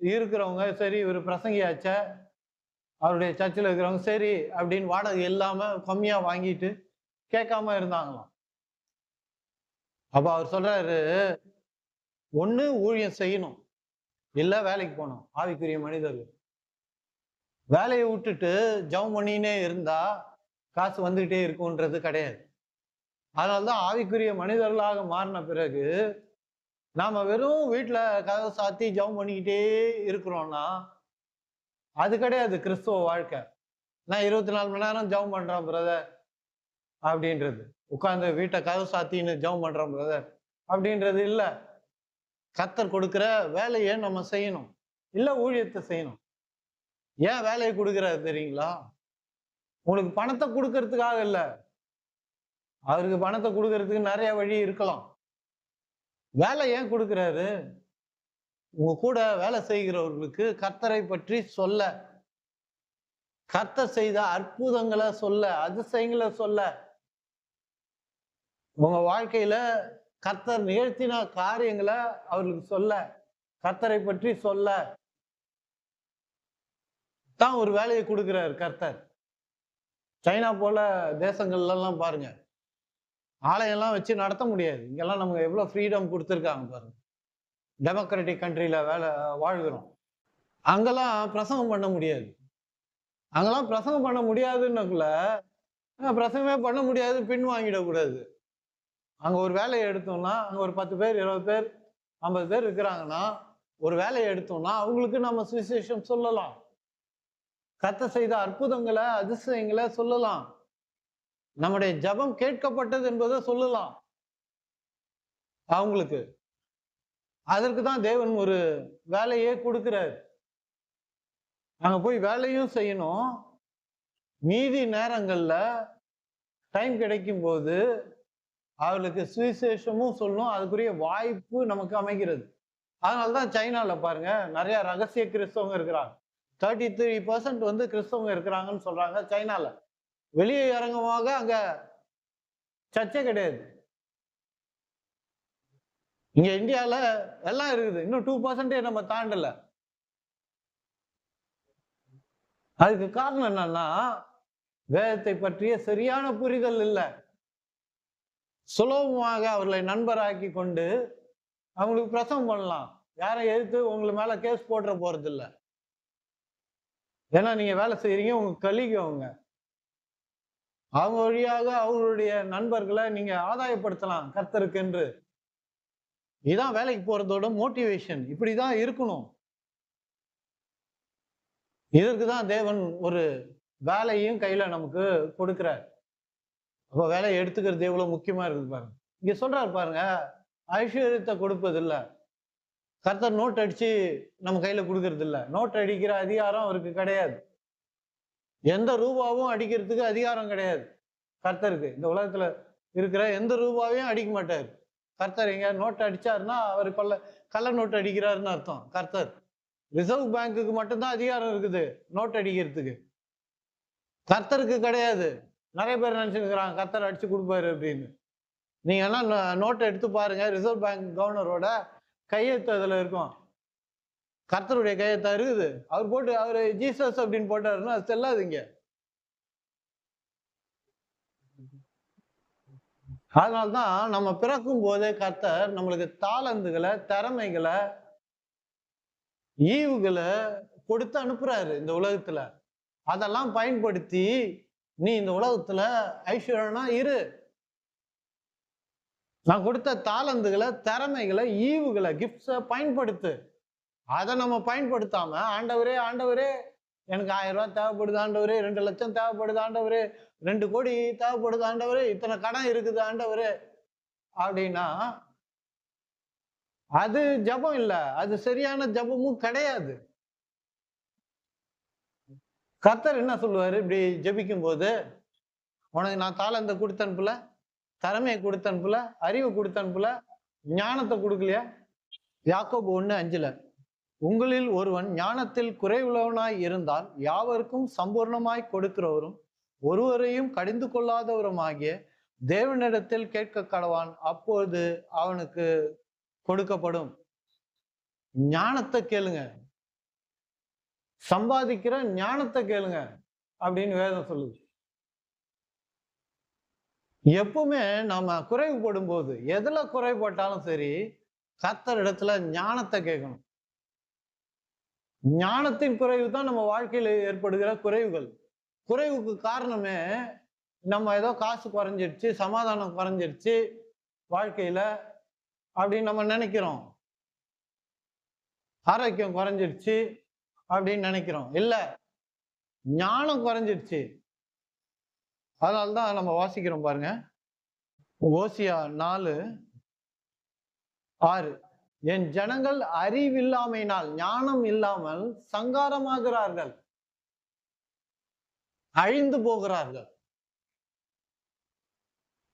இருக்கிறவங்க சரி, இவர் பிரசங்கியாச்ச, அவருடைய சர்ச்சில் இருக்கிறவங்க சரி அப்படின்னு வாடகை இல்லாம கம்மியா வாங்கிட்டு கேட்காம இருந்தாங்களாம். அப்ப அவர் சொல்றாரு, ஒண்ணு ஊழியம் செய்யணும், இல்ல வேலைக்கு போகணும். ஆவிக்குரிய மனிதர்கள் வேலையை விட்டுட்டு ஜெபம் பண்ணினே இருந்தா காசு வந்துகிட்டே இருக்கும்ன்றது கிடையாது. அதனால்தான் ஆவிக்குரிய மனிதர்களாக மாறின பிறகு நாம வெறும் வீட்டுல கதவை சாத்தி ஜெபம் பண்ணிக்கிட்டே இருக்கிறோம்னா அது கிடையாது கிறிஸ்துவ வாழ்க்கை. நான் 24 மணி நேரம் ஜெபம் பண்றேன் பிரதர் அப்படின்றது, உட்கார்ந்து வீட்டை கதவு சாத்தின்னு ஜெபம் பண்றேன் பிரதர் அப்படின்றது இல்ல. கர்த்தர் கொடுக்கிற வேலையை நம்ம செய்யணும், இல்ல ஊழியத்தை செய்யணும். ஏன் வேலையை கொடுக்கிறாரு தெரியுங்களா? உங்களுக்கு பணத்தை கொடுக்கறதுக்காக இல்ல. அவருக்கு பணத்தை கொடுக்கறதுக்கு நிறைய வழி இருக்கலாம். வேலை ஏன் கொடுக்கிறாரு? உங்க கூட வேலை செய்கிறவர்களுக்கு கர்த்தரை பற்றி சொல்ல, கர்த்தர் செய்த அற்புதங்களை சொல்ல, அதிசயங்களை சொல்ல, உங்க வாழ்க்கையில கர்த்தர் நிகழ்த்தின காரியங்களை அவர்களுக்கு சொல்ல, கர்த்தரை பற்றி சொல்ல தான் ஒரு வேலையை கொடுக்கிறார் கர்த்தர். சைனா போல தேசங்கள்ல எல்லாம் பாருங்க, ஆலயம்லாம் வச்சு நடத்த முடியாது. இங்கெல்லாம் நமக்கு எவ்வளவு ஃப்ரீடம் கொடுத்துருக்காங்க பாருங்க. டெமோக்ராட்டிக் கண்ட்ரியில வாழ்கிறோம். அங்கெல்லாம் பிரசங்கம் பண்ண முடியாது. அங்கெல்லாம் பிரசங்கம் பண்ண முடியாதுன்னுக்குள்ள பிரசங்கமே பண்ண முடியாது, பின் வாங்கிடக்கூடாது. அங்க ஒரு வேலையை எடுத்தோம்னா, அங்க ஒரு 10 பேர் 20 பேர் 50 பேர் இருக்கிறாங்கன்னா ஒரு வேலையை எடுத்தோம்னா அவங்களுக்கு நம்ம சுவிசேஷம் சொல்லலாம், கர்த்தர் செய்த அற்புதங்களை அதிசயங்களை சொல்லலாம், நம்முடைய ஜெபம் கேட்கப்பட்டது என்பதை சொல்லலாம் அவங்களுக்கு. அதற்கு தான் தேவன் ஒரு வேலையே கொடுக்கிறார். நாங்க போய் வேலையும் செய்யணும், மீதி நேரங்கள்ல டைம் கிடைக்கும் போது அவர்களுக்கு சுவிசேஷமும் சொல்லணும். அதுக்குரிய வாய்ப்பு நமக்கு அமைகிறது. அதனாலதான் சைனால பாருங்க நிறைய ரகசிய கிறிஸ்தவங்க இருக்கிறாங்க. 33% வந்து கிறிஸ்தவங்க இருக்கிறாங்கன்னு சொல்றாங்க சைனால. வெளியே இறங்கமாக அங்க சர்ச்சை கிடையாது. இங்க இந்தியால எல்லாம் இருக்குது, இன்னும் 2% நம்ம தாண்டல. அதுக்கு காரணம் என்னன்னா வேதத்தை பற்றிய சரியான புரிதல் இல்லை. சுலபமாக அவர்களை நண்பராக்கி கொண்டு அவங்களுக்கு பிரசவம் பண்ணலாம். யாரை எதிர்த்து உங்களுக்கு மேல கேஸ் போட்டுற போறது இல்லை. ஏன்னா நீங்க வேலை செய்யறீங்க, உங்க கலிக்கு அவங்க அவங்க வழியாக அவங்களுடைய நண்பர்களை நீங்க ஆதாயப்படுத்தலாம் கர்த்தருக்கு என்று. இதான் வேலைக்கு போறதோட மோட்டிவேஷன். இப்படிதான் இருக்கணும். இதற்கு தான் தேவன் ஒரு வேலையும் கையில நமக்கு கொடுக்கிறார். அப்ப வேலையை எடுத்துக்கிறது எவ்வளவு முக்கியமா இருக்குது பாருங்க. இங்க சொல்றாரு பாருங்க, ஐஸ்வர்யத்தை கொடுப்பது இல்ல. கர்த்தர் நோட் அடிச்சு நம்ம கையில கொடுக்கறது இல்ல. நோட் அடிக்கிற அதிகாரம் அவருக்கு கிடையாது. எந்த ரூபாவும் அடிக்கிறதுக்கு அதிகாரம் கிடையாது கர்த்தருக்கு. இந்த உலகத்துல இருக்கிற எந்த ரூபாவையும் அடிக்க மாட்டாரு. கர்த்தர் எங்க நோட் அடிச்சாருன்னா அவர் கள்ள நோட்டு அடிக்கிறாருன்னு அர்த்தம். கர்த்தர் ரிசர்வ் பேங்குக்கு மட்டும்தான் அதிகாரம் இருக்குது நோட் அடிக்கிறதுக்கு, கர்த்தருக்கு கிடையாது. நிறைய பேர் நினைச்சுக்கிறாங்க கர்த்தர் அடிச்சு கொடுப்பாரு அப்படின்னு. நீங்க எல்லாம் நோட்டை எடுத்து பாருங்க, ரிசர்வ் பேங்க் கவர்னரோட கையெழுத்து அதுல இருக்கும். கர்த்தருடைய கையெழுத்தா இருக்குது. அவர் போட்டு அவரு ஜீசஸ் அப்படின்னு போட்டாருன்னா அது செல்லாதுங்க. அதனால்தான் நம்ம பிறக்கும் போதே கர்த்தர் நம்மளுக்கு தாளந்துகளை, திறமைகளை, ஈவுகளை கொடுத்து அனுப்புறாரு இந்த உலகத்துல. அதெல்லாம் பயன்படுத்தி நீ இந்த உலகத்துல ஐஸ்வர்யனா இரு. நான் கொடுத்த தாளந்துகளை, திறமைகளை, ஈவுகளை, கிஃப்ட்ஸை பயன்படுத்து. அதை நம்ம பயன்படுத்தாம ஆண்டவரே ஆண்டவரே எனக்கு 1000 ரூபாய் தேவைப்படுது ஆண்டவரே, 2 லட்சம் தேவைப்படுது ஆண்டவரே, 2 கோடி தேவைப்படுது ஆண்டவரே, இத்தனை கடன் இருக்குது ஆண்டவரே அப்படின்னா அது ஜபம் இல்ல. அது சரியான ஜபமும் கிடையாது. கர்த்தர் என்ன சொல்லுவாரு இப்படி ஜபிக்கும் போது? உனக்கு நான் தாளந்தை கொடுத்து அனுப்பல, திறமையை கொடுத்து அனுப்பல, அறிவை கொடுத்து அனுப்பல, ஞானத்தை கொடுக்கலையா? யாக்கோபு 1:5 உங்களில் ஒருவன் ஞானத்தில் குறைவுள்ளவனாய் இருந்தால் யாவருக்கும் சம்பூர்ணமாய் கொடுக்கிறவரும் ஒருவரையும் கடிந்து கொள்ளாதவருமாகிய தேவனிடத்தில் கேட்க கடவான், அப்போது அவனுக்கு கொடுக்கப்படும். ஞானத்தை கேளுங்க, சம்பாதிக்கிற ஞானத்தை கேளுங்க அப்படின்னு வேதம் சொல்லுது. எப்பவுமே நாம குறைவுபடும் போது, எதுல குறைபட்டாலும் சரி, கர்த்தர் இடத்துல ஞானத்தை கேட்கணும். ஞானத்தின் குறைவு தான் நம்ம வாழ்க்கையில ஏற்படுகிற குறைவுகள். குறைவுக்கு காரணமே நம்ம ஏதோ காசு குறைஞ்சிருச்சு, சமாதானம் குறைஞ்சிருச்சு வாழ்க்கையில அப்படின்னு நம்ம நினைக்கிறோம். ஆரோக்கியம் குறைஞ்சிருச்சு அப்படின்னு நினைக்கிறோம். இல்ல, ஞானம் குறைஞ்சிருச்சு. அதனால்தான் நம்ம வாசிக்கிறோம் பாருங்க, ஓசியா 4:6 என் ஜனங்கள் அறிவில்லாமையினால், ஞானம் இல்லாமல் சங்காரமாகிறார்கள், அழிந்து போகிறார்கள்.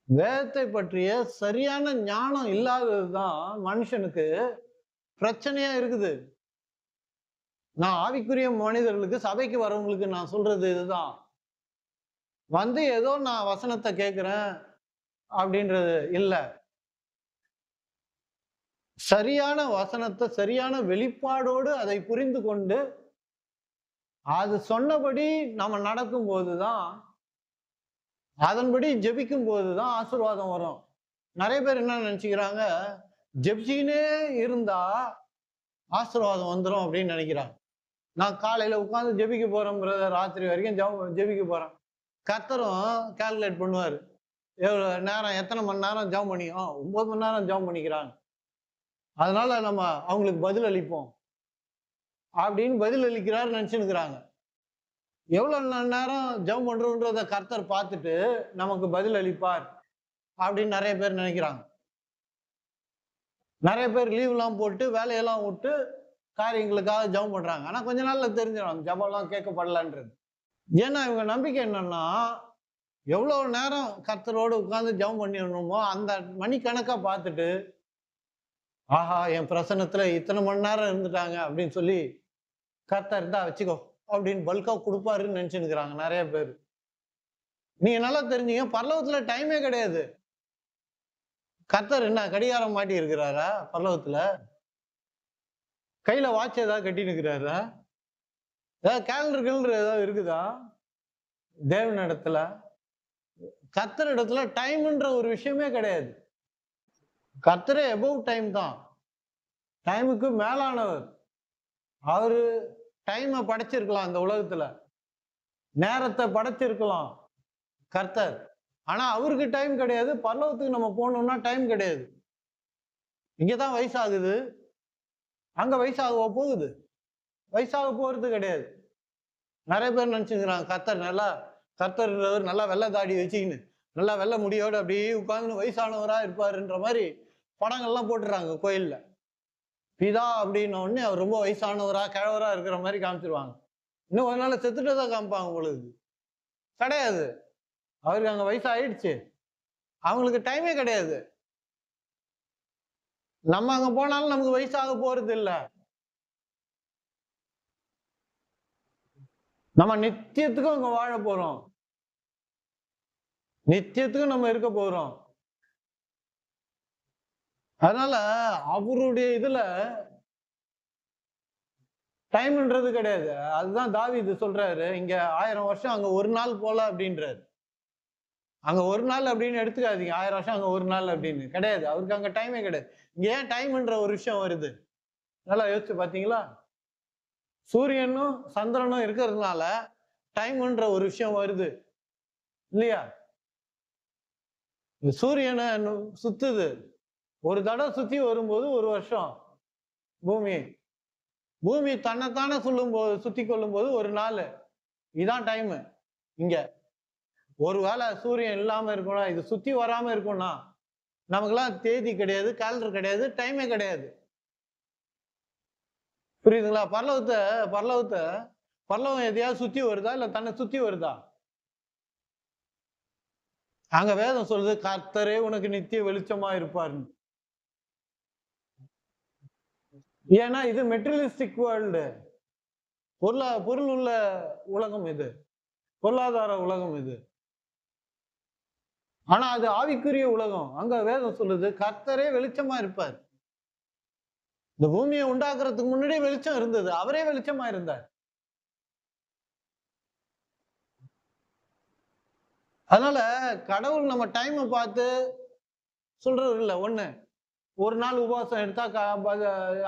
வேதத்தை பற்றிய சரியான ஞானம் இல்லாததுதான் மனுஷனுக்கு பிரச்சனையா இருக்குது. நான் ஆவிக்குரிய மனிதர்களுக்கு, சபைக்கு வரவங்களுக்கு நான் சொல்றது இதுதான். வந்து ஏதோ நான் வசனத்தை கேட்கிறேன் அப்படின்றது இல்ல. சரியான வசனத்தை சரியான வெளிப்பாடோடு அதை புரிந்து கொண்டு அது சொன்னபடி நம்ம நடக்கும் போதுதான், அதன்படி ஜெபிக்கும் போதுதான் ஆசீர்வாதம் வரும். நிறைய பேர் என்ன நினைச்சுக்கிறாங்க, ஜெபிச்சுக்கினே இருந்தா ஆசீர்வாதம் வந்துடும் அப்படின்னு நினைக்கிறாங்க. நான் காலையில உட்கார்ந்து ஜெபிக்க போறேன் பிரதர், ராத்திரி வரைக்கும் ஜெபிக்க போறேன். கர்த்தரும் கால்குலேட் பண்ணுவாரு, எவ்வளவு நேரம், எத்தனை மணி நேரம் ஜெபம் பண்ணி, 9 மணி நேரம் ஜெபம் பண்ணிக்கிறாங்க, அதனால நம்ம அவங்களுக்கு பதில் அளிப்போம் அப்படின்னு பதில் அளிக்கிறாரு நினைச்சுக்கிறாங்க. எவ்வளவு நேரம் ஜெபம் பண்றோன்றத கர்த்தர் பார்த்துட்டு நமக்கு பதில் அளிப்பார் அப்படின்னு நிறைய பேர் நினைக்கிறாங்க. நிறைய பேர் லீவ் எல்லாம் போட்டு வேலையெல்லாம் விட்டு காரியங்களுக்காக ஜெபம் பண்றாங்க. ஆனா கொஞ்ச நாள்ல தெரிஞ்சிடும் ஜெபம் எல்லாம் கேட்கப்படலன்றது. ஏன்னா இவங்க நம்பிக்கை என்னன்னா, எவ்வளவு நேரம் கர்த்தரோடு உட்கார்ந்து ஜெபம் பண்ணிடணுமோ அந்த மணிக்கணக்கா பார்த்துட்டு, ஆஹா என் பிரசன்னத்துல இத்தனை மணி நேரம் இருந்துட்டாங்க அப்படின்னு சொல்லி கர்த்தர் இருந்தா வச்சுக்கோ அப்படின்னு பல்கா கொடுப்பாருன்னு நினைச்சுக்கிறாங்க நிறைய பேர். நீங்க நல்லா தெரிஞ்சீங்க, பரலோகத்துல டைமே கிடையாது. கர்த்தர் என்ன கடிகாரம் மாட்டி இருக்கிறாரா? பரலோகத்துல கையில வாட்ச் ஏதாவது கட்டி இருக்கிறாரா? ஏதாவது கேலண்டர்கள் ஏதாவது இருக்குதா? தேவன் இடத்துல, கர்த்தர் இடத்துல டைம்ன்ற ஒரு விஷயமே கிடையாது. கர்த்தரே எபோவ் டைம் தான், டைமுக்கு மேலானவர். அவரு டைமை படைச்சிருக்கலாம், இந்த உலகத்துல நேரத்தை படைச்சிருக்கலாம். கர்த்தர். ஆனா அவருக்கு டைம் கிடையாது. பரலோகத்துக்கு நம்ம போகணும்னா டைம் கிடையாது. இங்கதான் வயசாகுது, அங்க வயசாக போகுது. வயசாக போறது கிடையாது. நிறைய பேர் நினைச்சுக்கிறாங்க கர்த்தர் நல்லா வெள்ளை தாடி வச்சுக்கின்னு நல்லா வெள்ளை முடியோடு அப்படியே உட்கார்ந்து வயசானவரா இருப்பாருன்ற மாதிரி படங்கள்லாம் போட்டுறாங்க கோயில்ல. பிதா அப்படின்ன உடனே அவர் ரொம்ப வயசானவரா கிழவரா இருக்கிற மாதிரி காமிச்சிருவாங்க. இன்னும் ஒரு நாள் செத்துட்டதான் காமிப்பாங்க உங்களுக்கு. கிடையாது. அவருக்கு அங்க வயசு ஆயிடுச்சு. அவங்களுக்கு டைமே கிடையாது. நம்ம அங்க போனாலும் நமக்கு வயசாக போறது இல்லை. நம்ம நித்தியத்துக்கும் அங்க வாழ போறோம். நித்தியத்துக்கும் நம்ம இருக்க போறோம். அதனால அவருடைய இதுல டைம்ன்றது கிடையாது. அதுதான் தாவீது சொல்றாரு, இங்க 1000 வருஷம் அங்க ஒரு நாள் போல அப்படின்றாரு. அங்க ஒரு நாள் அப்படின்னு எடுத்துக்காதீங்க. 1000 வருஷம் அங்க ஒரு நாள் அப்படின்னு கிடையாது. அவருக்கு அங்க டைமே கிடையாது. இங்க ஏன் டைம்ன்ற ஒரு விஷயம் வருது? நல்லா யோசிச்சு பாத்தீங்களா? சூரியனும் சந்திரனும் இருக்கிறதுனால டைம்ன்ற ஒரு விஷயம் வருது இல்லையா? சூரியனை சுத்துது. ஒரு தடவை சுத்தி வரும்போது ஒரு வருஷம் பூமி. பூமி தன்னைத்தானே சுத்தி கொள்ளும் போது ஒரு நாள். இதான் டைம். இங்க ஒருவேளை சூரியன் இல்லாம இருக்கணும், இது சுத்தி வராம இருக்கும்னா நமக்கெல்லாம் தேதி கிடையாது, கேலண்டர் கிடையாது, டைமே கிடையாது. புரியுதுங்களா? பரலோகம் எதையாவது சுத்தி வருதா இல்ல தன்னை சுத்தி வருதா? அங்க வேதம் சொல்லுது, கர்த்தரே உனக்கு நித்திய வெளிச்சமா இருப்பாருன்னு. ஏன்னா இது மெட்டீரியலிஸ்டிக் வேர்ல்டு, பொருள் உள்ள உலகம் இது, பொருளாதார உலகம் இது. ஆனா அது ஆவிக்குரிய உலகம். அங்க வேதம் சொல்லுது கர்த்தரே வெளிச்சமா இருப்பார். இந்த பூமியை உண்டாக்குறதுக்கு முன்னாடியே வெளிச்சம் இருந்தது. அவரே வெளிச்சமா இருந்தார். அதனால கடவுள் நம்ம டைமை பார்த்து சொல்றது இல்லை. ஒண்ணு, ஒரு நாள் உபவாசம் எடுத்தா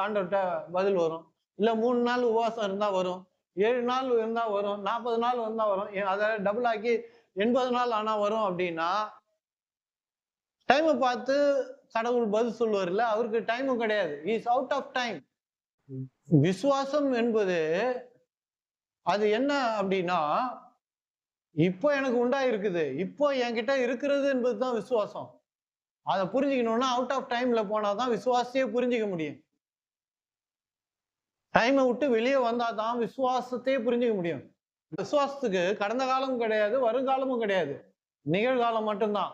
ஆண்டவர்கிட்ட பதில் வரும். இல்ல 3 நாள் உபவாசம் இருந்தா வரும், 7 நாள் இருந்தா வரும், 40 நாள் வந்தா வரும், அதை டபுள் ஆக்கி 80 நாள் ஆனா வரும். அப்படின்னா டைமை பார்த்து கடவுள் பதில் சொல்லுவார் இல்ல? அவருக்கு டைமும் கிடையாது. Is out of time. விசுவாசம் என்பது அது என்ன அப்படின்னா, இப்போ எனக்கு உண்டாயிருக்குது, இப்போ என்கிட்ட இருக்கிறது என்பதுதான் விசுவாசம். அதை புரிஞ்சுக்கணும்னா அவுட் ஆஃப் டைம்ல போனாதான் விசுவாசத்தையே புரிஞ்சுக்க முடியும். டைமை விட்டு வெளியே வந்தாதான் விசுவாசத்தையே புரிஞ்சுக்க முடியும். விசுவாசத்துக்கு கடந்த காலமும் கிடையாது, வருங்காலமும் கிடையாது, நிகழ்காலம் மட்டும்தான்.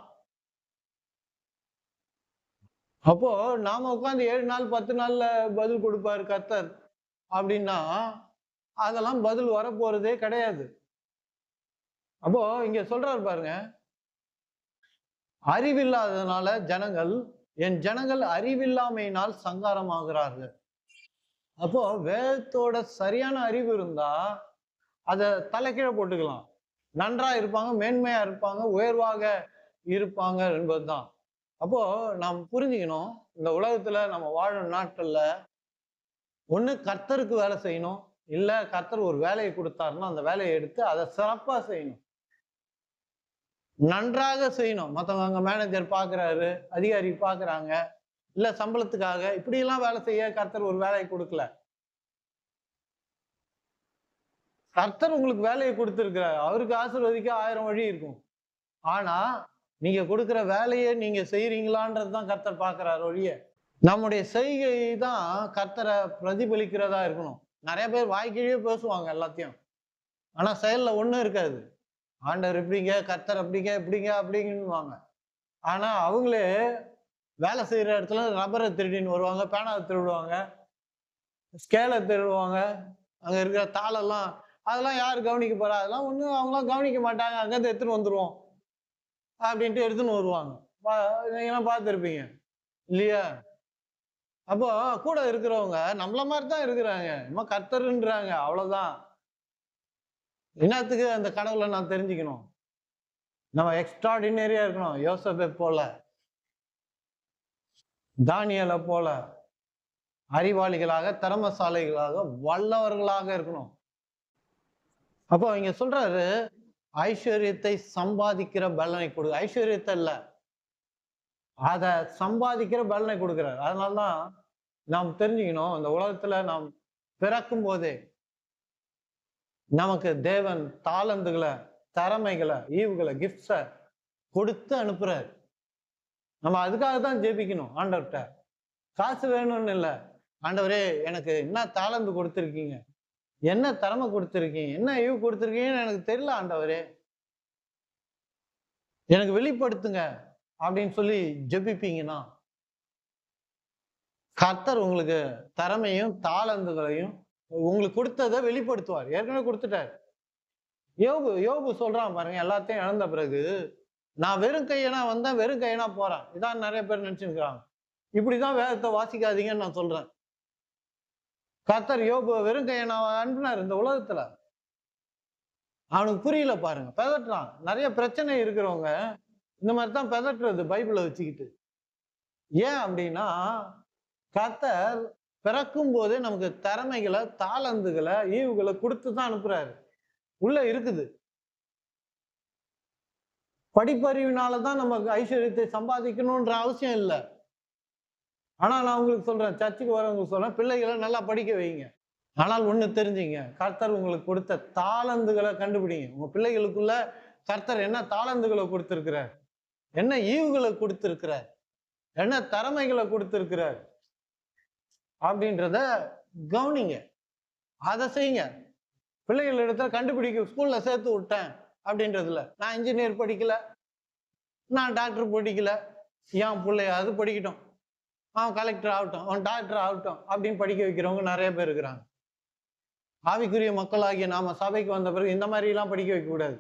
அப்போ நாம உட்காந்து 7 நாள் 10 நாள்ல பதில் கொடுப்பாரு கர்த்தர் அப்படின்னா அதெல்லாம் பதில் வரப்போறதே கிடையாது. அப்போ இங்க சொல்றாரு பாருங்க, அறிவில்லாததுனால என் ஜனங்கள் அறிவில்லாமையினால் சங்காரமாகிறார்கள். அப்போ வேதத்தோட சரியான அறிவு இருந்தா அதை தலைக்கீழ போட்டுக்கலாம். நன்றா இருப்பாங்க, மேன்மையா இருப்பாங்க, உயர்வாக இருப்பாங்க என்பதுதான். அப்போ நாம் புரிஞ்சுக்கணும், இந்த உலகத்துல நம்ம வாழும் நாட்கள்ல ஒண்ணு கர்த்தருக்கு வேலை செய்யணும், இல்ல கர்த்தர் ஒரு வேலையை கொடுத்தாருன்னா அந்த வேலையை எடுத்து அதை சிறப்பா செய்யணும், நன்றாக செய்யணும். மற்றவங்க மேனேஜர் பாக்குறாரு, அதிகாரி பாக்குறாங்க, இல்ல சம்பளத்துக்காக இப்படி எல்லாம் வேலை செய்ய கர்த்தர் ஒரு வேலையை கொடுக்கல. கர்த்தர் உங்களுக்கு வேலையை கொடுத்திருக்கிறார். அவருக்கு ஆசீர்வதிக்க 1000 வழி இருக்கும். ஆனா நீங்க கொடுக்கிற வேலையை நீங்க செய்யறீங்களான்றதுதான் கர்த்தர் பார்க்கிறார் ஒழிய, நம்முடைய செய்கை தான் கர்த்தரை பிரதிபலிக்கிறதா இருக்கணும். நிறைய பேர் வாய்க்கீழே பேசுவாங்க எல்லாத்தையும், ஆனா செயல்ல ஒண்ணும் இருக்காது. ஆண்டவர் இப்படிங்க, கர்த்தர் அப்படிங்க, இப்படிங்க அப்படிங்குவாங்க. ஆனா அவங்களே வேலை செய்யற இடத்துல ரப்பரை திருடின்னு வருவாங்க, பேனாவை திருடுவாங்க, ஸ்கேலை திருடுவாங்க, அங்க இருக்கிற தாளெல்லாம் அதெல்லாம் யாரு கவனிக்க போறா? அதெல்லாம் ஒண்ணும் அவங்களாம் கவனிக்க மாட்டாங்க, அங்கிருந்து எடுத்துன்னு வந்துருவோம் அப்படின்ட்டு எடுத்துன்னு வருவாங்க. நீங்களாம் பார்த்துருப்பீங்க இல்லையா? அப்போ கூட இருக்கிறவங்க நம்மள மாதிரிதான் இருக்கிறாங்க, நம்ம கர்த்தருன்றாங்க, அவ்வளவுதான். என்னத்துக்கு அந்த கடவுளை நான் தெரிஞ்சுக்கணும்? நம்ம எக்ஸ்ட்ராடினரியா இருக்கணும். யோசேப்பை போல, தானியேலை போல அறிவாளிகளாக, திறமசாலிகளாக, வல்லவர்களாக இருக்கணும். அப்போ இங்க சொல்றாரு, ஐஸ்வர்யத்தை சம்பாதிக்கிற பலனை கொடு, ஐஸ்வர்யத்தை இல்ல, அதை சம்பாதிக்கிற பலனை கொடுக்கிறார். அதனால்தான் நாம் தெரிஞ்சுக்கணும், இந்த உலகத்துல நாம் பிறக்கும் போதே நமக்கு தேவன் தாளந்துகளை, திறமைகளை, ஈவுகளை, கிஃப்ட்ஸை கொடுத்து அனுப்புறாரு. நம்ம அதுக்காக தான் ஜெபிக்கணும் ஆண்டவர்கிட்ட. காசு வேணும்னு இல்லை, ஆண்டவரே எனக்கு என்ன தாளந்து கொடுத்துருக்கீங்க, என்ன திறமை கொடுத்துருக்கீங்க, என்ன ஈவு கொடுத்துருக்கீங்கன்னு எனக்கு தெரியல ஆண்டவரே, எனக்கு வெளிப்படுத்துங்க அப்படின்னு சொல்லி ஜெபிப்பீங்கன்னா கர்த்தர் உங்களுக்கு திறமையும் தாளந்துகளையும் உங்களுக்கு கொடுத்ததை வெளிப்படுத்துவார். ஏற்கனவே கொடுத்துட்டார். யோபு சொல்றான் பாருங்க, எல்லாத்தையும் இழந்த பிறகு நான் வெறும் கையனா வந்தேன், வெறும் கையனா போறேன். இதான் நிறைய பேர் நினைச்சுக்கிறாங்க. இப்படிதான் வேதத்தை வாசிக்காதீங்கன்னு நான் சொல்றேன். கர்த்தர் யோபு வெறும் கையனா அனுப்பினார் இந்த உலகத்துல. அவனுக்கு புரியல பாருங்க, பெதட்டுறான். நிறைய பிரச்சனை இருக்கிறவங்க இந்த மாதிரி தான் பெதட்டுறது பைபிளை வச்சுக்கிட்டு. ஏன் அப்படின்னா, கர்த்தர் பிறக்கும் போதே நமக்கு திறமைகளை, தாளந்துகளை, ஈவுகளை கொடுத்து தான் அனுப்புறாரு. உள்ள இருக்குது. படிப்பறிவினாலதான் நமக்கு ஐஸ்வர்யத்தை சம்பாதிக்கணும்ன்ற அவசியம் இல்லை. ஆனா நான் உங்களுக்கு சொல்றேன், சர்ச்சுக்கு வரவங்களுக்கு சொல்றேன், பிள்ளைகளை நல்லா படிக்க வைங்க. ஆனால் ஒண்ணு தெரிஞ்சுங்க, கர்த்தர் உங்களுக்கு கொடுத்த தாளந்துகளை கண்டுபிடிங்க. உங்க பிள்ளைகளுக்குள்ள கர்த்தர் என்ன தாளந்துகளை கொடுத்திருக்கிறார், என்ன ஈவுகளை கொடுத்திருக்கிறார், என்ன திறமைகளை கொடுத்திருக்கிறார் அப்படின்றத கவனிங்க. அதை செய்யுங்க. பிள்ளைகள் இடத்துல கண்டுபிடிக்க ஸ்கூல்ல சேர்த்து விட்டேன் அப்படின்றதுல, நான் இன்ஜினியர் படிக்கல, நான் டாக்டர் படிக்கல, என் பிள்ளைய அது படிக்கட்டும், அவன் கலெக்டர் ஆகட்டும், அவன் டாக்டர் ஆகட்டும் அப்படின்னு படிக்க வைக்கிறவங்க நிறைய பேர் இருக்கிறாங்க. ஆவிக்குரிய மக்களாகிய நாம சபைக்கு வந்த பிறகு இந்த மாதிரி எல்லாம் படிக்க வைக்க கூடாது.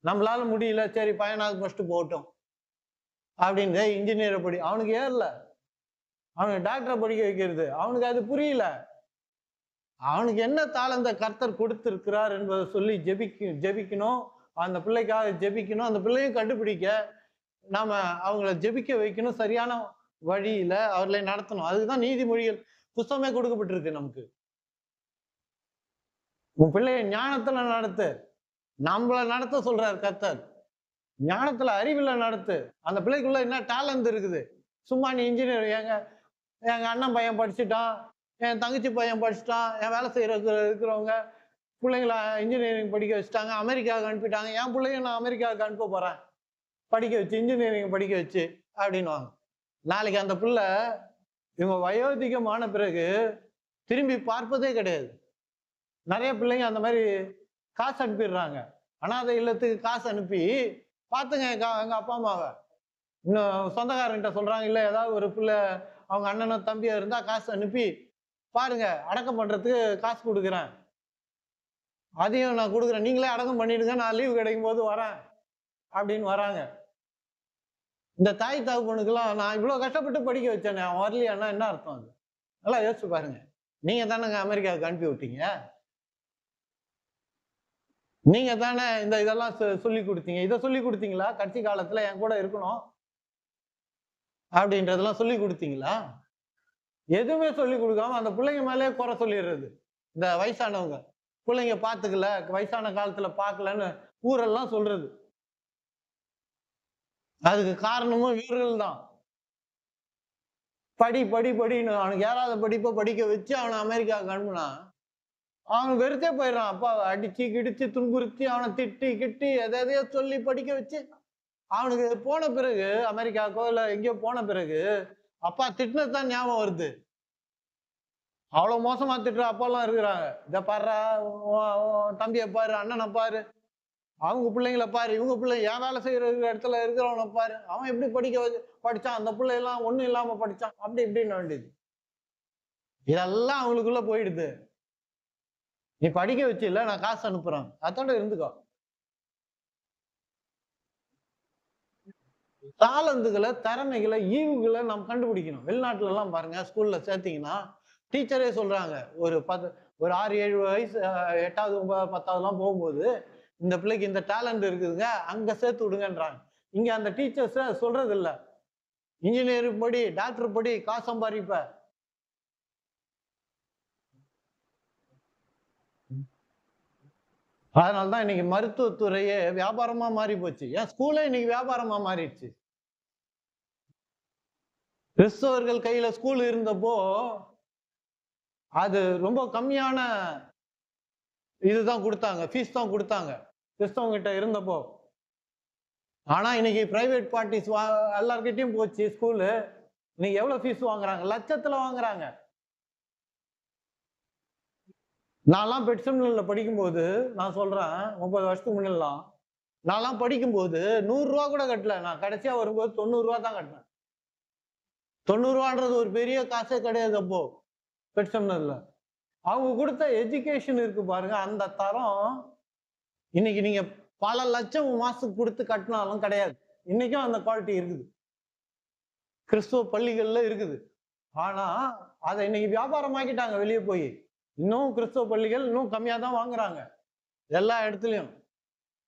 நம்மளால முடியல, சரி பையனாவது ஃபர்ஸ்ட் போகட்டும் அப்படின்னு இன்ஜினியரை படி, அவனுக்கு ஏறல, அவனுக்கு டாக்டரை படிக்க வைக்கிறது, அவனுக்கு அது புரியல. அவனுக்கு என்ன தாளந்த கர்த்தர் கொடுத்திருக்கிறார் என்பதை சொல்லி ஜெபிக்கணும். அந்த பிள்ளைக்காக ஜெபிக்கணும். அந்த பிள்ளையும் கண்டுபிடிக்க நாம அவங்கள ஜெபிக்க வைக்கணும். சரியான வழியில அவர்களை நடத்தணும். அதுக்குதான் நீதிமொழிகள் புத்தகமே கொடுக்கப்பட்டிருக்கு நமக்கு. உன் பிள்ளைய ஞானத்துல நடத்து, நம்மள நடத்த சொல்றாரு கர்த்தர். ஞானத்துல, அறிவுல நடத்து. அந்த பிள்ளைக்குள்ள என்ன டேலண்ட் இருக்குது. சும்மா நீ இன்ஜினியர், எங்க அண்ணன் பையன் படிச்சுட்டான், என் தங்கச்சி பையன் படிச்சுட்டான், என் வேலை இருக்கிறவங்க பிள்ளைங்களை இன்ஜினியரிங் படிக்க வச்சுட்டாங்க, அமெரிக்காவுக்கு அனுப்பிட்டாங்க, என் பிள்ளைங்க நான் அமெரிக்காவுக்கு அனுப்ப போறேன் படிக்க வச்சு, இன்ஜினியரிங் படிக்க வச்சு அப்படின்வாங்க. நாளைக்கு அந்த பிள்ளை இவங்க வயோதிகமான பிறகு திரும்பி பார்ப்பதே கிடையாது. நிறைய பிள்ளைங்க அந்த மாதிரி காசு அனுப்பிடுறாங்க. அனாதை இல்லத்துக்கு காசு அனுப்பி பார்த்துங்க எங்க அப்பா அம்மாவை. இன்னும் சொந்தக்காரங்கிட்ட சொல்றாங்க, இல்லை ஏதாவது ஒரு பிள்ளை அவங்க அண்ணனும் தம்பியா இருந்தா காசு அனுப்பி பாருங்க, அடக்கம் பண்றதுக்கு காசு கொடுக்குறேன், அதையும் நான் கொடுக்குறேன், நீங்களே அடக்கம் பண்ணிடுங்க, நான் லீவு கிடைக்கும் போது வரேன் அப்படின்னு வராங்க. இந்த தாய் தகப்பனுக்கெல்லாம் நான் இவ்வளவு கஷ்டப்பட்டு படிக்க வச்சேனே, அவன் வரலையானா என்ன அர்த்தம்? அது நல்லா யோசிச்சு பாருங்க. நீங்க தானேங்க அமெரிக்காவுக்கு அனுப்பி விட்டீங்க, நீங்க தானே இதெல்லாம் சொல்லி கொடுத்தீங்க. இதை சொல்லி கொடுத்தீங்களா? கட்சி காலத்துல என் கூட இருக்கணும் அப்படின்றதெல்லாம் சொல்லி கொடுத்தீங்களா? எதுவுமே சொல்லி கொடுக்காம அந்த பிள்ளைங்க மேலே குறை சொல்லிடுறது. இந்த வயசானவங்க பிள்ளைங்க பாத்துக்கல, வயசான காலத்துல பார்க்கலன்னு ஊரெல்லாம் சொல்றது. அதுக்கு காரணமும் இவர்கள் தான். படி படி படின்னு அவனுக்கு ஏறாத படிப்பை படிக்க வச்சு அவனை அமெரிக்காவுக்கு அனுப்புனா அவன் வெறுத்தே போயிடுறான். அப்பாவை அடிச்சு கிடிச்சு துன்புறுத்தி அவனை திட்டி கிட்டி எதையோ சொல்லி படிக்க வச்சு அவனுக்கு போன பிறகு, அமெரிக்காவுக்கோ இல்ல எங்கேயோ போன பிறகு அப்பா திட்டினதுதான் ஞாபகம் வருது. அவ்வளவு மோசமா திட்டுற அப்பாலாம் இருக்கிறாங்க. இதை பாரு, தம்பியை பாரு, அண்ணனை பாரு, அவங்க பிள்ளைங்களை பாரு, இவங்க பிள்ளை என் வேலை செய்யற இடத்துல இருக்கிறவனை பாரு, அவன் எப்படி படிச்சான், அந்த பிள்ளை எல்லாம் ஒண்ணும் இல்லாம படிச்சான், அப்படி இப்படின்னு வேண்டியது. இதெல்லாம் அவங்களுக்குள்ள போயிடுது. நீ படிக்க வச்சு இல்ல, நான் காசு அனுப்புறேன், அதோட இருந்துக்கோ. தாளந்துகளை, திறமைகளை, ஈவுகளை நாம் கண்டுபிடிக்கணும். வெளிநாட்டுல எல்லாம் பாருங்க, ஸ்கூல்ல சேர்த்தீங்கன்னா டீச்சரே சொல்றாங்க, ஒரு 6-7 வயசு, 8வது 9வது 10வதுலாம் போகும்போது இந்த பிள்ளைக்கு இந்த டேலண்ட் இருக்குதுங்க, அங்க சேர்த்து விடுங்கன்றாங்க. இங்க அந்த டீச்சர்ஸ் சொல்றது இல்ல, இன்ஜினியர் படி, டாக்டர் படி, காசு சம்பாதிப்ப. அதனாலதான் இன்னைக்கு மருத்துவத்துறையே வியாபாரமா மாறி போச்சு. ஏன் ஸ்கூலே இன்னைக்கு வியாபாரமா மாறிடுச்சு. கிறிஸ்தவர்கள் கையில ஸ்கூல் இருந்தப்போ அது ரொம்ப கம்மியான இதுதான் கொடுத்தாங்க, ஃபீஸ் தான் கொடுத்தாங்க கிறிஸ்தவங்க கிட்ட இருந்தப்போ. ஆனா இன்னைக்கு பிரைவேட் பார்ட்டிஸ் எல்லார்கிட்டையும் போச்சு ஸ்கூலு. இன்னைக்கு எவ்வளவு ஃபீஸ் வாங்குறாங்க? லட்சத்துல வாங்குறாங்க. நான்லாம் பெட்சம்ல படிக்கும்போது, நான் சொல்றேன் 30 வருஷத்துக்கு முன்னெல்லாம் நான்லாம் படிக்கும்போது 100 ரூபா கூட கட்டல. நான் கடைசியா வரும்போது 90 ரூபா தான் கட்டினேன். 90 ரூபான்றது ஒரு பெரிய காசே கிடையாது அப்போ பெட்சம்ல. அவங்க கொடுத்த எஜுகேஷன் இருக்கு பாருங்க, அந்த தரம் இன்னைக்கு நீங்க பல லட்சம் மாசத்துக்கு கொடுத்து கட்டினாலும் கிடையாது. இன்னைக்கும் அந்த குவாலிட்டி இருக்குது, கிறிஸ்துவ பள்ளிகள்ல இருக்குது. ஆனா அதை இன்னைக்கு வியாபாரமாக்கிட்டாங்க வெளியே போய். இன்னும் கிறிஸ்தவ பள்ளிகள் இன்னும் கம்மியா தான் வாங்குறாங்க எல்லா இடத்துலயும்.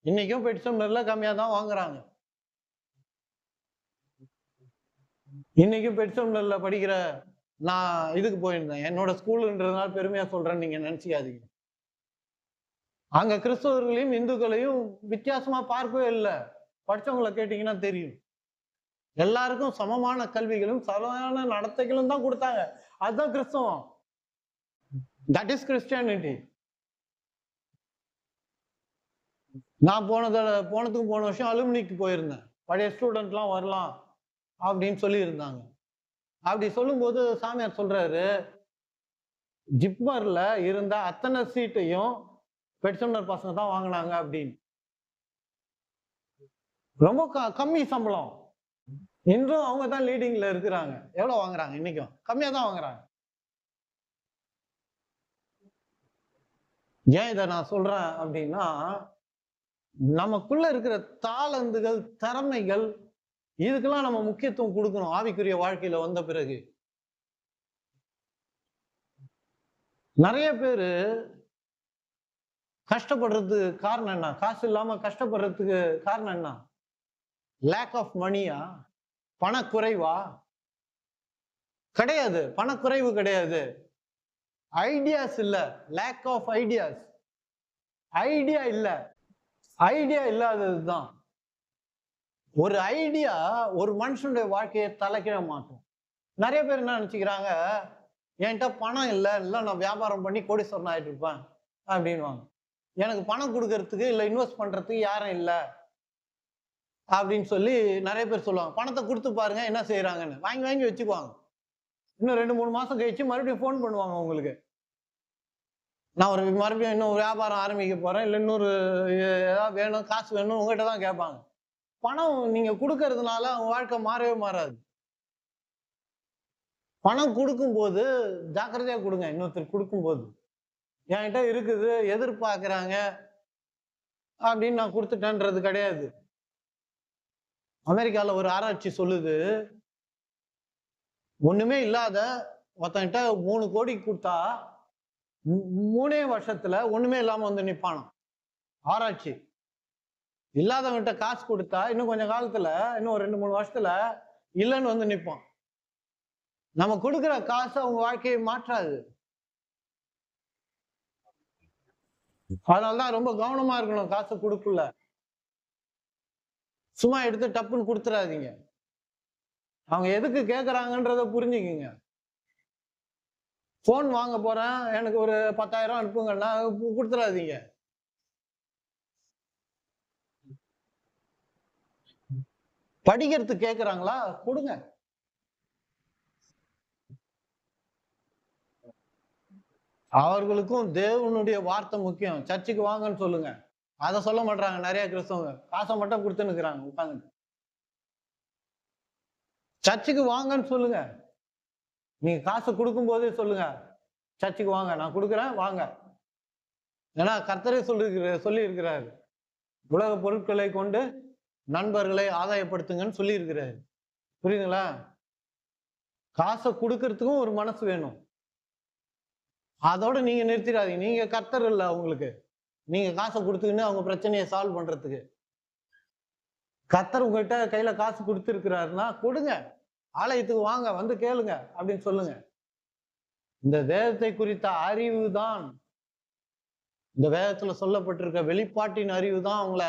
இன்னைக்கும் பெட்சம்ல கம்மியா தான் வாங்குறாங்க. இன்னைக்கும் பெட்சம்ல படிக்கிற நான் இதுக்கு போயிருந்தேன், என்னோட ஸ்கூலுன்றதுனால பெருமையா சொல்றேன்னு நீங்க நினைச்சுக்காதீங்க. அங்க கிறிஸ்தவர்களையும் இந்துக்களையும் வித்தியாசமா பார்க்கவே இல்லை. படிச்சவங்களை கேட்டீங்கன்னா தெரியும். எல்லாருக்கும் சமமான கல்விகளும் சமமான நடத்தைகளும் தான் கொடுத்தாங்க. அதுதான் கிறிஸ்தவம். That is Christianity. நான் போனதுக்கு போன வருஷம் அலுமினிக்கு போயிருந்தேன். பழைய ஸ்டூடெண்ட்லாம் வரலாம் அப்படின்னு சொல்லி இருந்தாங்க. அப்படி சொல்லும்போது சாமியார் சொல்றாரு, ஜிப்மர்ல இருந்த அத்தனை சீட்டையும் பெட்சம்னர் பசங்க தான் வாங்கினாங்க அப்படின்னு. ரொம்ப கம்மி சம்பளம். இன்றும் அவங்க தான் லீடிங்ல இருக்கிறாங்க. எவ்வளவு வாங்குறாங்க? இன்னைக்கும் கம்மியா தான் வாங்குறாங்க. ஏன் இதை நான் சொல்றேன் அப்படின்னா, நமக்குள்ள இருக்கிற தாளந்துகள், திறமைகள், இதுக்கெல்லாம் நம்ம முக்கியத்துவம் கொடுக்கணும் ஆவிக்குரிய வாழ்க்கையில வந்த பிறகு. நிறைய பேரு கஷ்டப்படுறதுக்கு காரணம் என்ன? காசு இல்லாம கஷ்டப்படுறதுக்கு காரணம் என்ன? லேக் ஆஃப் மணியா? பணக்குறைவா? கிடையாது, பணக்குறைவு கிடையாது. ஐடியாஸ் இல்ல, லேக் ஆஃப் ஐடியாஸ். ஐடியா இல்ல, ஐடியா இல்லாததுதான். ஒரு ஐடியா ஒரு மனுஷனுடைய வாழ்க்கையை தலைக்கிட மாட்டோம். நிறைய பேர் என்ன நினைச்சுக்கிறாங்க, என்கிட்ட பணம் இல்லை, இல்லை நான் வியாபாரம் பண்ணி கோடீஸ்வரன் ஆயிட்டு இருப்பேன் அப்படின்வாங்க. எனக்கு பணம் கொடுக்கறதுக்கு இல்லை இன்வெஸ்ட் பண்றதுக்கு யாரும் இல்லை அப்படின்னு சொல்லி நிறைய பேர் சொல்லுவாங்க. பணத்தை கொடுத்து பாருங்க என்ன செய்யறாங்கன்னு. வாங்கி வாங்கி வச்சுக்குவாங்க. இன்னும் 2-3 மாசம் கழிச்சு மறுபடியும் ஃபோன் பண்ணுவாங்க உங்களுக்கு, நான் ஒரு மறுபடியும் இன்னும் வியாபாரம் ஆரம்பிக்க போறேன், இல்லை இன்னொரு ஏதாவது வேணும், காசு வேணும், உங்ககிட்ட தான் கேட்பாங்க. பணம் நீங்க கொடுக்கறதுனால அவங்க வாழ்க்கை மாறவே மாறாது. பணம் கொடுக்கும்போது ஜாக்கிரதையா கொடுங்க. இன்னொருத்தர் கொடுக்கும்போது என்கிட்ட இருக்குது எதிர்பார்க்கிறாங்க அப்படின்னு நான் கொடுத்துட்டேன்றது கிடையாது. அமெரிக்கால ஒரு ஆராய்ச்சி சொல்லுது, ஒண்ணுமே இல்லாத ஒருத்தன்கிட்ட 3 கோடி கொடுத்தா 3 வருஷத்துல ஒண்ணுமே இல்லாம வந்து நிப்பானாம். ஆராய்ச்சி. இல்லாதவங்கிட்ட காசு கொடுத்தா இன்னும் கொஞ்சம் காலத்துல, இன்னும் 2-3 வருஷத்துல இல்லைன்னு வந்து நிப்பான். நம்ம கொடுக்குற காசு அவங்க வாழ்க்கையை மாற்றாது. அதனாலதான் ரொம்ப கவனமா இருக்கணும் காசு கொடுக்கல. சும்மா எடுத்து டப்புன்னு கொடுத்துடாதீங்க. அவங்க எதுக்கு கேட்கறாங்கன்றத புரிஞ்சுக்குங்க. போன் வாங்க போறேன், எனக்கு ஒரு 10,000 அனுப்புங்கன்னா கொடுத்துடாதீங்க. படிக்கிறதுக்கு கேட்கறாங்களா, கொடுங்க. அவர்களுக்கும் தேவனுடைய வார்த்தை முக்கியம். சர்ச்சுக்கு வாங்கன்னு சொல்லுங்க. அதை சொல்ல மாட்டாங்க நிறைய கிறிஸ்தவங்க. காசை மட்டும் கொடுத்துன்னு இருக்கிறாங்க உட்காந்து. சர்ச்சுக்கு வாங்கன்னு சொல்லுங்க. நீங்க காசு கொடுக்கும் போதே சொல்லுங்க, சர்ச்சுக்கு வாங்க, நான் கொடுக்குறேன் வாங்க. ஏன்னா கர்த்தரே சொல்லி இருக்கிறாரு, உலக பொருட்களை கொண்டு நண்பர்களை ஆதாயப்படுத்துங்கன்னு சொல்லி இருக்கிறாரு. புரியுதுங்களா? காசை கொடுக்கறதுக்கும் ஒரு மனசு வேணும். அதோட நீங்க நிறுத்திடாதீங்க. நீங்க கர்த்தர் இல்லை அவங்களுக்கு. நீங்க காசை கொடுத்துக்கின்னு அவங்க பிரச்சனையை சால்வ் பண்றதுக்கு. கர்த்தர் உங்ககிட்ட கையில காசு கொடுத்துருக்கிறாருன்னா கொடுங்க. ஆலயத்துக்கு வாங்க, வந்து கேளுங்க அப்படின்னு சொல்லுங்க. இந்த வேதத்தை குறித்த அறிவு தான் இந்த வேதத்துல சொல்லப்பட்டிருக்க வெளிப்பாட்டின் அறிவு தான் அவங்கள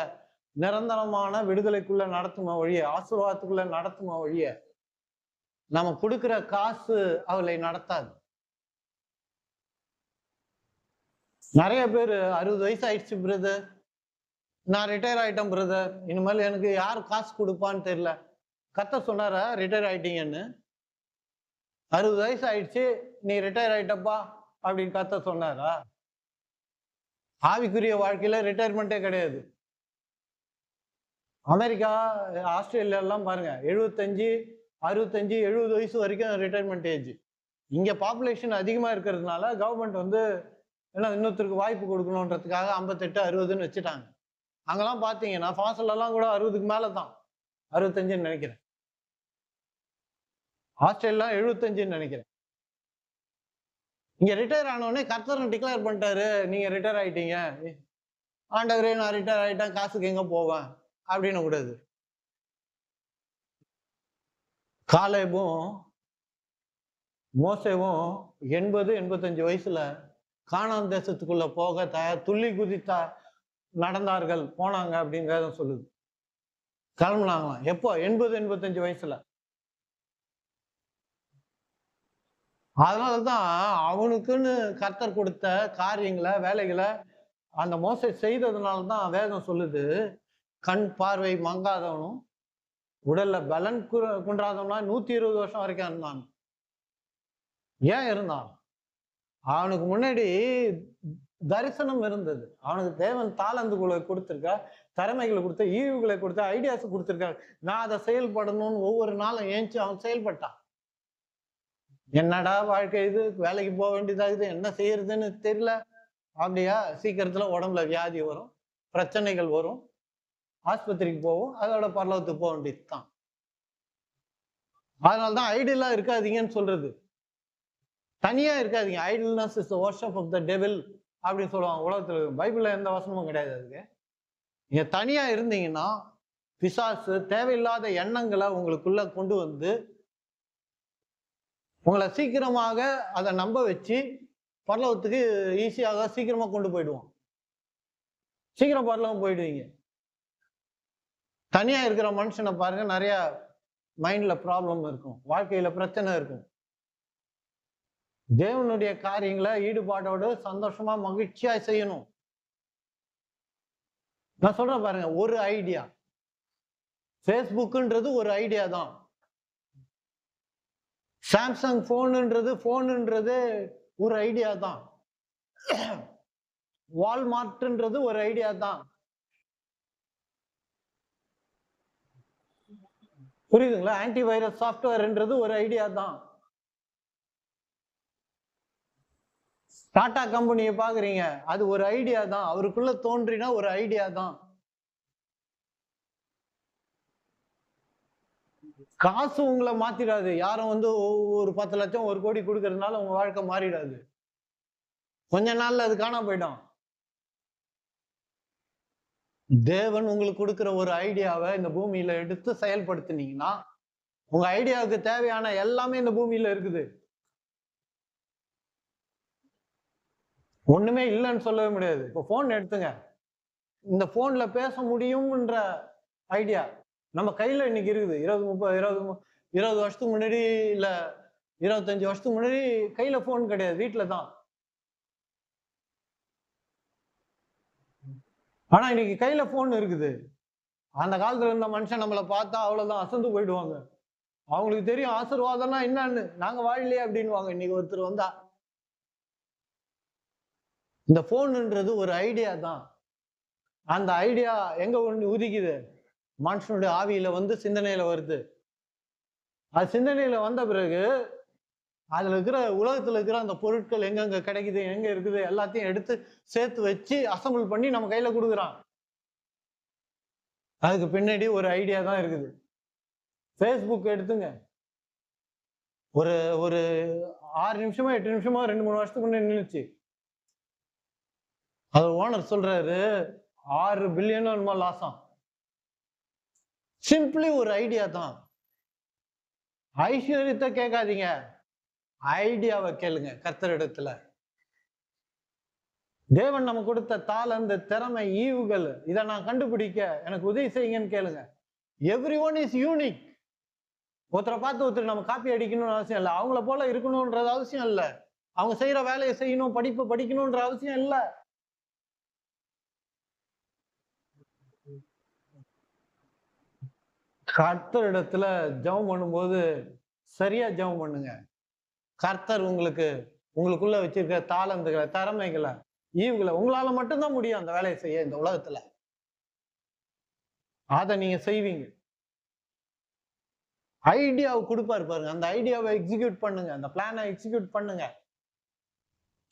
நிரந்தரமான விடுதலைக்குள்ள நடத்துமா ஒழிய, ஆசீர்வாதத்துக்குள்ள நடத்துமா ஒழிய, நம்ம கொடுக்கிற காசு அவளை நடத்தாது. நிறைய பேர் 60 வயசு ஆயிடுச்சு பிரதர், நான் ரிட்டையர் ஆயிட்டேன் பிரதர், இனிமேல் எனக்கு யார் காசு கொடுப்பான்னு தெரியல. கர்த்தர் சொன்னாரா ரிட்டையர் ஆயிட்டீங்கன்னு? 60 வயசு ஆயிடுச்சு நீ ரிட்டையர் ஆயிட்டப்பா அப்படின்னு கர்த்தர் சொன்னாரா? ஆவிக்குரிய வாழ்க்கையில ரிட்டையர்மெண்ட்டே கிடையாது. அமெரிக்கா, ஆஸ்திரேலியா எல்லாம் பாருங்க 75, 65, 70 வயசு வரைக்கும் ரிட்டையர்மெண்ட் ஏஜ். இங்க பாப்புலேஷன் அதிகமா இருக்கிறதுனால கவர்மெண்ட் வந்து என்ன இன்னொருத்தருக்கு வாய்ப்பு கொடுக்கணுன்றதுக்காக 58, 60ன்னு வச்சுட்டாங்க. அங்கெல்லாம் பாத்தீங்கன்னா ஃபாசல் எல்லாம் கூட 60க்கு மேலதான், 65ன்னு நினைக்கிறேன். ஆஸ்திரேலியா 75ன்னு நினைக்கிறேன். இங்க ரிட்டையர் ஆனோடனே கர்த்தர் டிக்ளேர் பண்ணிட்டாரு, நீங்க ரிட்டையர் ஆயிட்டீங்க, ஆண்டவரே நான் ரிட்டையர் ஆயிட்டேன், காசுக்கு எங்க போவேன் அப்படின்னு கூடாது. காலேபும் மோசேவும் 80, 85 வயசுல கானான் தேசத்துக்குள்ள போக துள்ளி குதித்தா நடந்தார்கள், போனாங்க அப்படின்னு வேதம் சொல்லுது. கிளம்புனாங்களாம். எப்போ? 80, 85 வயசுல. அதனாலதான் அவனுக்குன்னு கர்த்தர் கொடுத்த காரியங்களை, வேலைகளை அந்த மோசே செய்ததுனாலதான் வேதம் சொல்லுது, கண் பார்வை மங்காதவனும் உடல்ல பலன் குன்றாதவனா 120 வருஷம் வரைக்கும் இருந்தான். ஏன் இருந்தான்? அவனுக்கு முன்னாடி தரிசனம் இருந்தது. அவனுக்கு தேவன் தாளந்துகளை கொடுத்திருக்கா, திறமைகளை கொடுத்த, ஈவுகளை கொடுத்த, ஐடியாஸ் கொடுத்திருக்காரு. நான் அதை செயல்படணும்னு ஒவ்வொரு நாளும் ஏஞ்சி அவன் செயல்பட்டான். என்னடா வாழ்க்கை இது, வேலைக்கு போக வேண்டியதாகுது, என்ன செய்யறதுன்னு தெரியல. அப்படியா? சீக்கிரத்துல உடம்புல வியாதி வரும், பிரச்சனைகள் வரும், ஆஸ்பத்திரிக்கு போவோம், அதோட பரலோகத்துக்கு போக வேண்டியதுதான். அதனாலதான் ஐடியலா இருக்காதீங்கன்னு சொல்றது. தனியா இருக்காதீங்க. Idleness is the worship of the devil அப்படின்னு சொல்லுவாங்க உலகத்துல. பைபிள்ல எந்த வசனமும் கிடையாது அதுக்கு. நீங்க தனியா இருந்தீங்கன்னா பிசாசு தேவையில்லாத எண்ணங்களை உங்களுக்குள்ள கொண்டு வந்து உங்களை சீக்கிரமாக அதை நம்ப வச்சு பரலோகத்துக்கு ஈஸியாக சீக்கிரமா கொண்டு போயிடுவான். சீக்கிரம் பரலோகம் போயிடுவீங்க. தனியா இருக்கிற மனுஷனை பாருங்க, நிறைய மைண்ட்ல ப்ராப்ளம் இருக்கும், வாழ்க்கையில பிரச்சனை இருக்கும். தேவனுடைய காரியங்களை ஈடுபாடோடு சந்தோஷமா மகிழ்ச்சியா செய்யணும். நான் சொல்றேன் பாருங்க, ஒரு ஐடியா, ஃபேஸ்புக்ன்றது ஒரு ஐடியா தான். சாம்சங் போனுன்றது ஒரு ஐடியா தான். வால்மார்ட்ன்றது ஒரு ஐடியா தான். புரியுதுங்களா? ஆன்டி வைரஸ் சாஃப்ட்வேர்ன்றது ஒரு ஐடியா தான். டாடா கம்பெனியை பாக்குறீங்க, அது ஒரு ஐடியா தான். அவருக்குள்ள தோன்றினா ஒரு ஐடியா தான். காசு உங்களை மாத்திடாது. யாரும் வந்து ஒரு 10 லட்சம் 1 கோடி கொடுக்கறதுனால உங்க வாழ்க்கை மாறிடாது. கொஞ்ச நாள்ல அது காணாம போயிடும். தேவன் உங்களுக்கு கொடுக்கிற ஒரு ஐடியாவை இந்த பூமியில எடுத்து செயல்படுத்தினீங்கன்னா உங்க ஐடியாவுக்கு தேவையான எல்லாமே இந்த பூமியில இருக்குது. ஒண்ணுமே இல்லைன்னு சொல்லவே முடியாது. இப்போ போன் எடுத்துங்க, இந்த போன்ல பேச முடியும்ன்ற ஐடியா நம்ம கையில இன்னைக்கு இருக்குது. 20 வருஷத்துக்கு முன்னாடி இல்ல 25 வருஷத்துக்கு முன்னாடி கையில போன் கிடையாது, வீட்டுல தான். ஆனா இன்னைக்கு கையில போன் இருக்குது. அந்த காலத்துல இருந்த மனுஷன் நம்மளை பார்த்தா அவ்வளவுதான் அசந்து போயிடுவாங்க. அவங்களுக்கு தெரியும் ஆசீர்வாதம்னா என்னன்னு. நாங்க வாழலையே அப்படின்வாங்க. இன்னைக்கு ஒருத்தர் வந்தா இந்த போன்ன்றது ஒரு ஐடியா தான். அந்த ஐடியா எங்க ஒண்ணு உதிக்குது? மனுஷனுடைய ஆவியில வந்து சிந்தனையில வருது. அது சிந்தனையில வந்த பிறகு அதுல இருக்கிற உலகத்துல இருக்கிற அந்த பொருட்கள் எங்கெங்க கிடைக்குது, எங்க இருக்குது, எல்லாத்தையும் எடுத்து சேர்த்து வச்சு அசம்பிள் பண்ணி நம்ம கையில கொடுக்குறான். அதுக்கு பின்னாடி ஒரு ஐடியா தான் இருக்குது. ஃபேஸ்புக் எடுத்துங்க, ஒரு ஒரு 6 நிமிஷமா 8 நிமிஷமா 2-3 வருஷத்துக்கு முன்னாடி நின்றுச்சு. அது ஓனர் சொல்றாரு 6 பில்லியன் என்னமோ லாஸாம். சிம்பிளி ஒரு ஐடியா தான். ஐஸ்வர்யத்தை கேட்காதீங்க, ஐடியாவை கேளுங்க கர்த்தரிடத்துல. தேவன் நம்ம கொடுத்த தாளந்து, திறமை, ஈவுகள், இதை நான் கண்டுபிடிக்க எனக்கு உதவி செய்யுங்கன்னு கேளுங்க. Every one is unique. ஒருத்தரை பார்த்து ஒருத்தர் நம்ம காப்பி அடிக்கணும்னு அவசியம் இல்லை. அவங்கள போல இருக்கணும்ன்றது அவசியம் இல்லை. அவங்க செய்யற வேலையை செய்யணும், படிப்பு படிக்கணும்ன்ற அவசியம் இல்லை. கர்த்தரிடத்துல ஜெபம் பண்ணும்போது சரியா ஜெபம் பண்ணுங்க. கர்த்தர் உங்களுக்குள்ள வச்சிருக்க தாளந்துகளை, திறமைகளை, ஈவுகளை உங்களால மட்டும்தான் முடியும் அந்த வேலையை செய்ய இந்த உலகத்துல. அதை நீங்க செய்வீங்க. ஐடியாவை கொடுப்பாரு பாருங்க, அந்த ஐடியாவை எக்ஸிக்யூட் பண்ணுங்க, அந்த பிளானை எக்ஸிக்யூட் பண்ணுங்க.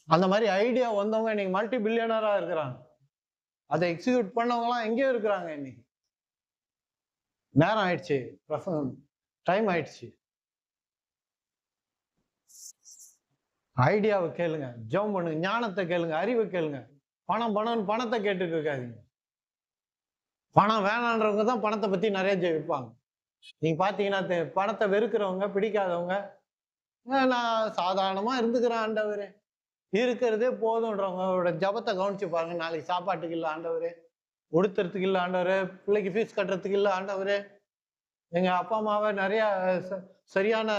அந்த மாதிரி ஐடியா வந்தவங்க இன்னைக்கு மல்டி பில்லியனரா இருக்கிறாங்க. அதை எக்ஸிக்யூட் பண்ணவங்க எல்லாம் எங்கேயோ இருக்கிறாங்க. இன்னைக்கு நேரம் ஆயிடுச்சு, டைம் ஆயிடுச்சு. ஐடியாவை கேளுங்க, ஜெபம் பண்ணுங்க, ஞானத்தை கேளுங்க, அறிவை கேளுங்க. பணத்தை கேட்டுட்டு இருக்காதீங்க. பணம் வேணான்றவங்க தான் பணத்தை பத்தி நிறைய ஜெபிப்பாங்க. நீங்க பாத்தீங்கன்னா பணத்தை வெறுக்கிறவங்க, பிடிக்காதவங்க, நான் சாதாரணமா இருந்துக்கிறேன் ஆண்டவரே, இருக்கிறதே போதும்ன்றவங்களோட ஜபத்தை கவனிச்சு பாருங்க. நாளைக்கு சாப்பாட்டுக்கு இல்லை ஆண்டவரே, உடுத்துறதுக்கு இல்லை ஆண்டவரே, பிள்ளைக்கு ஃபீஸ் கட்டுறதுக்கு இல்லை ஆண்டவரே, எங்க அப்பா அம்மாவை நிறைய சரியான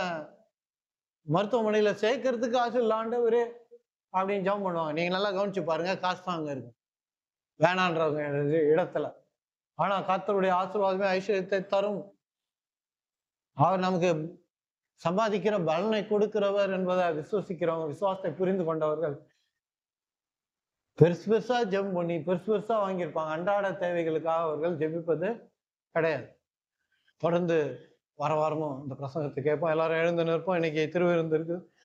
மருத்துவமனையில சேர்க்கறதுக்கு காசு இல்லை ஆண்டவரே அப்படின்னு ஜெபம் பண்ணுவாங்க. நீங்க நல்லா கவனிச்சு பாருங்க, காசு தான் அங்க இருக்கும் வேணான்றவங்க இடத்துல. ஆனா கர்த்தருடைய ஆசீர்வாதமே ஐஸ்வர்யத்தை தரும். அவர் நமக்கு சம்பாதிக்கிற பலனை கொடுக்கிறவர் என்பதை விசுவசிக்கிறவங்க, விசுவாசத்தை புரிந்து கொண்டவர்கள் பெருசு பெருசா ஜெபம் பண்ணி பெருசு பெருசா வாங்கியிருப்பாங்க. அன்றாட தேவைகளுக்காக அவர்கள் ஜெபிப்பது கிடையாது. தொடர்ந்து வாரமும் இந்த பிரசங்கத்தை கேட்போம். எல்லாரும் எழுந்து நிற்போம். இன்னைக்கு திருவிருந்து இருக்கு.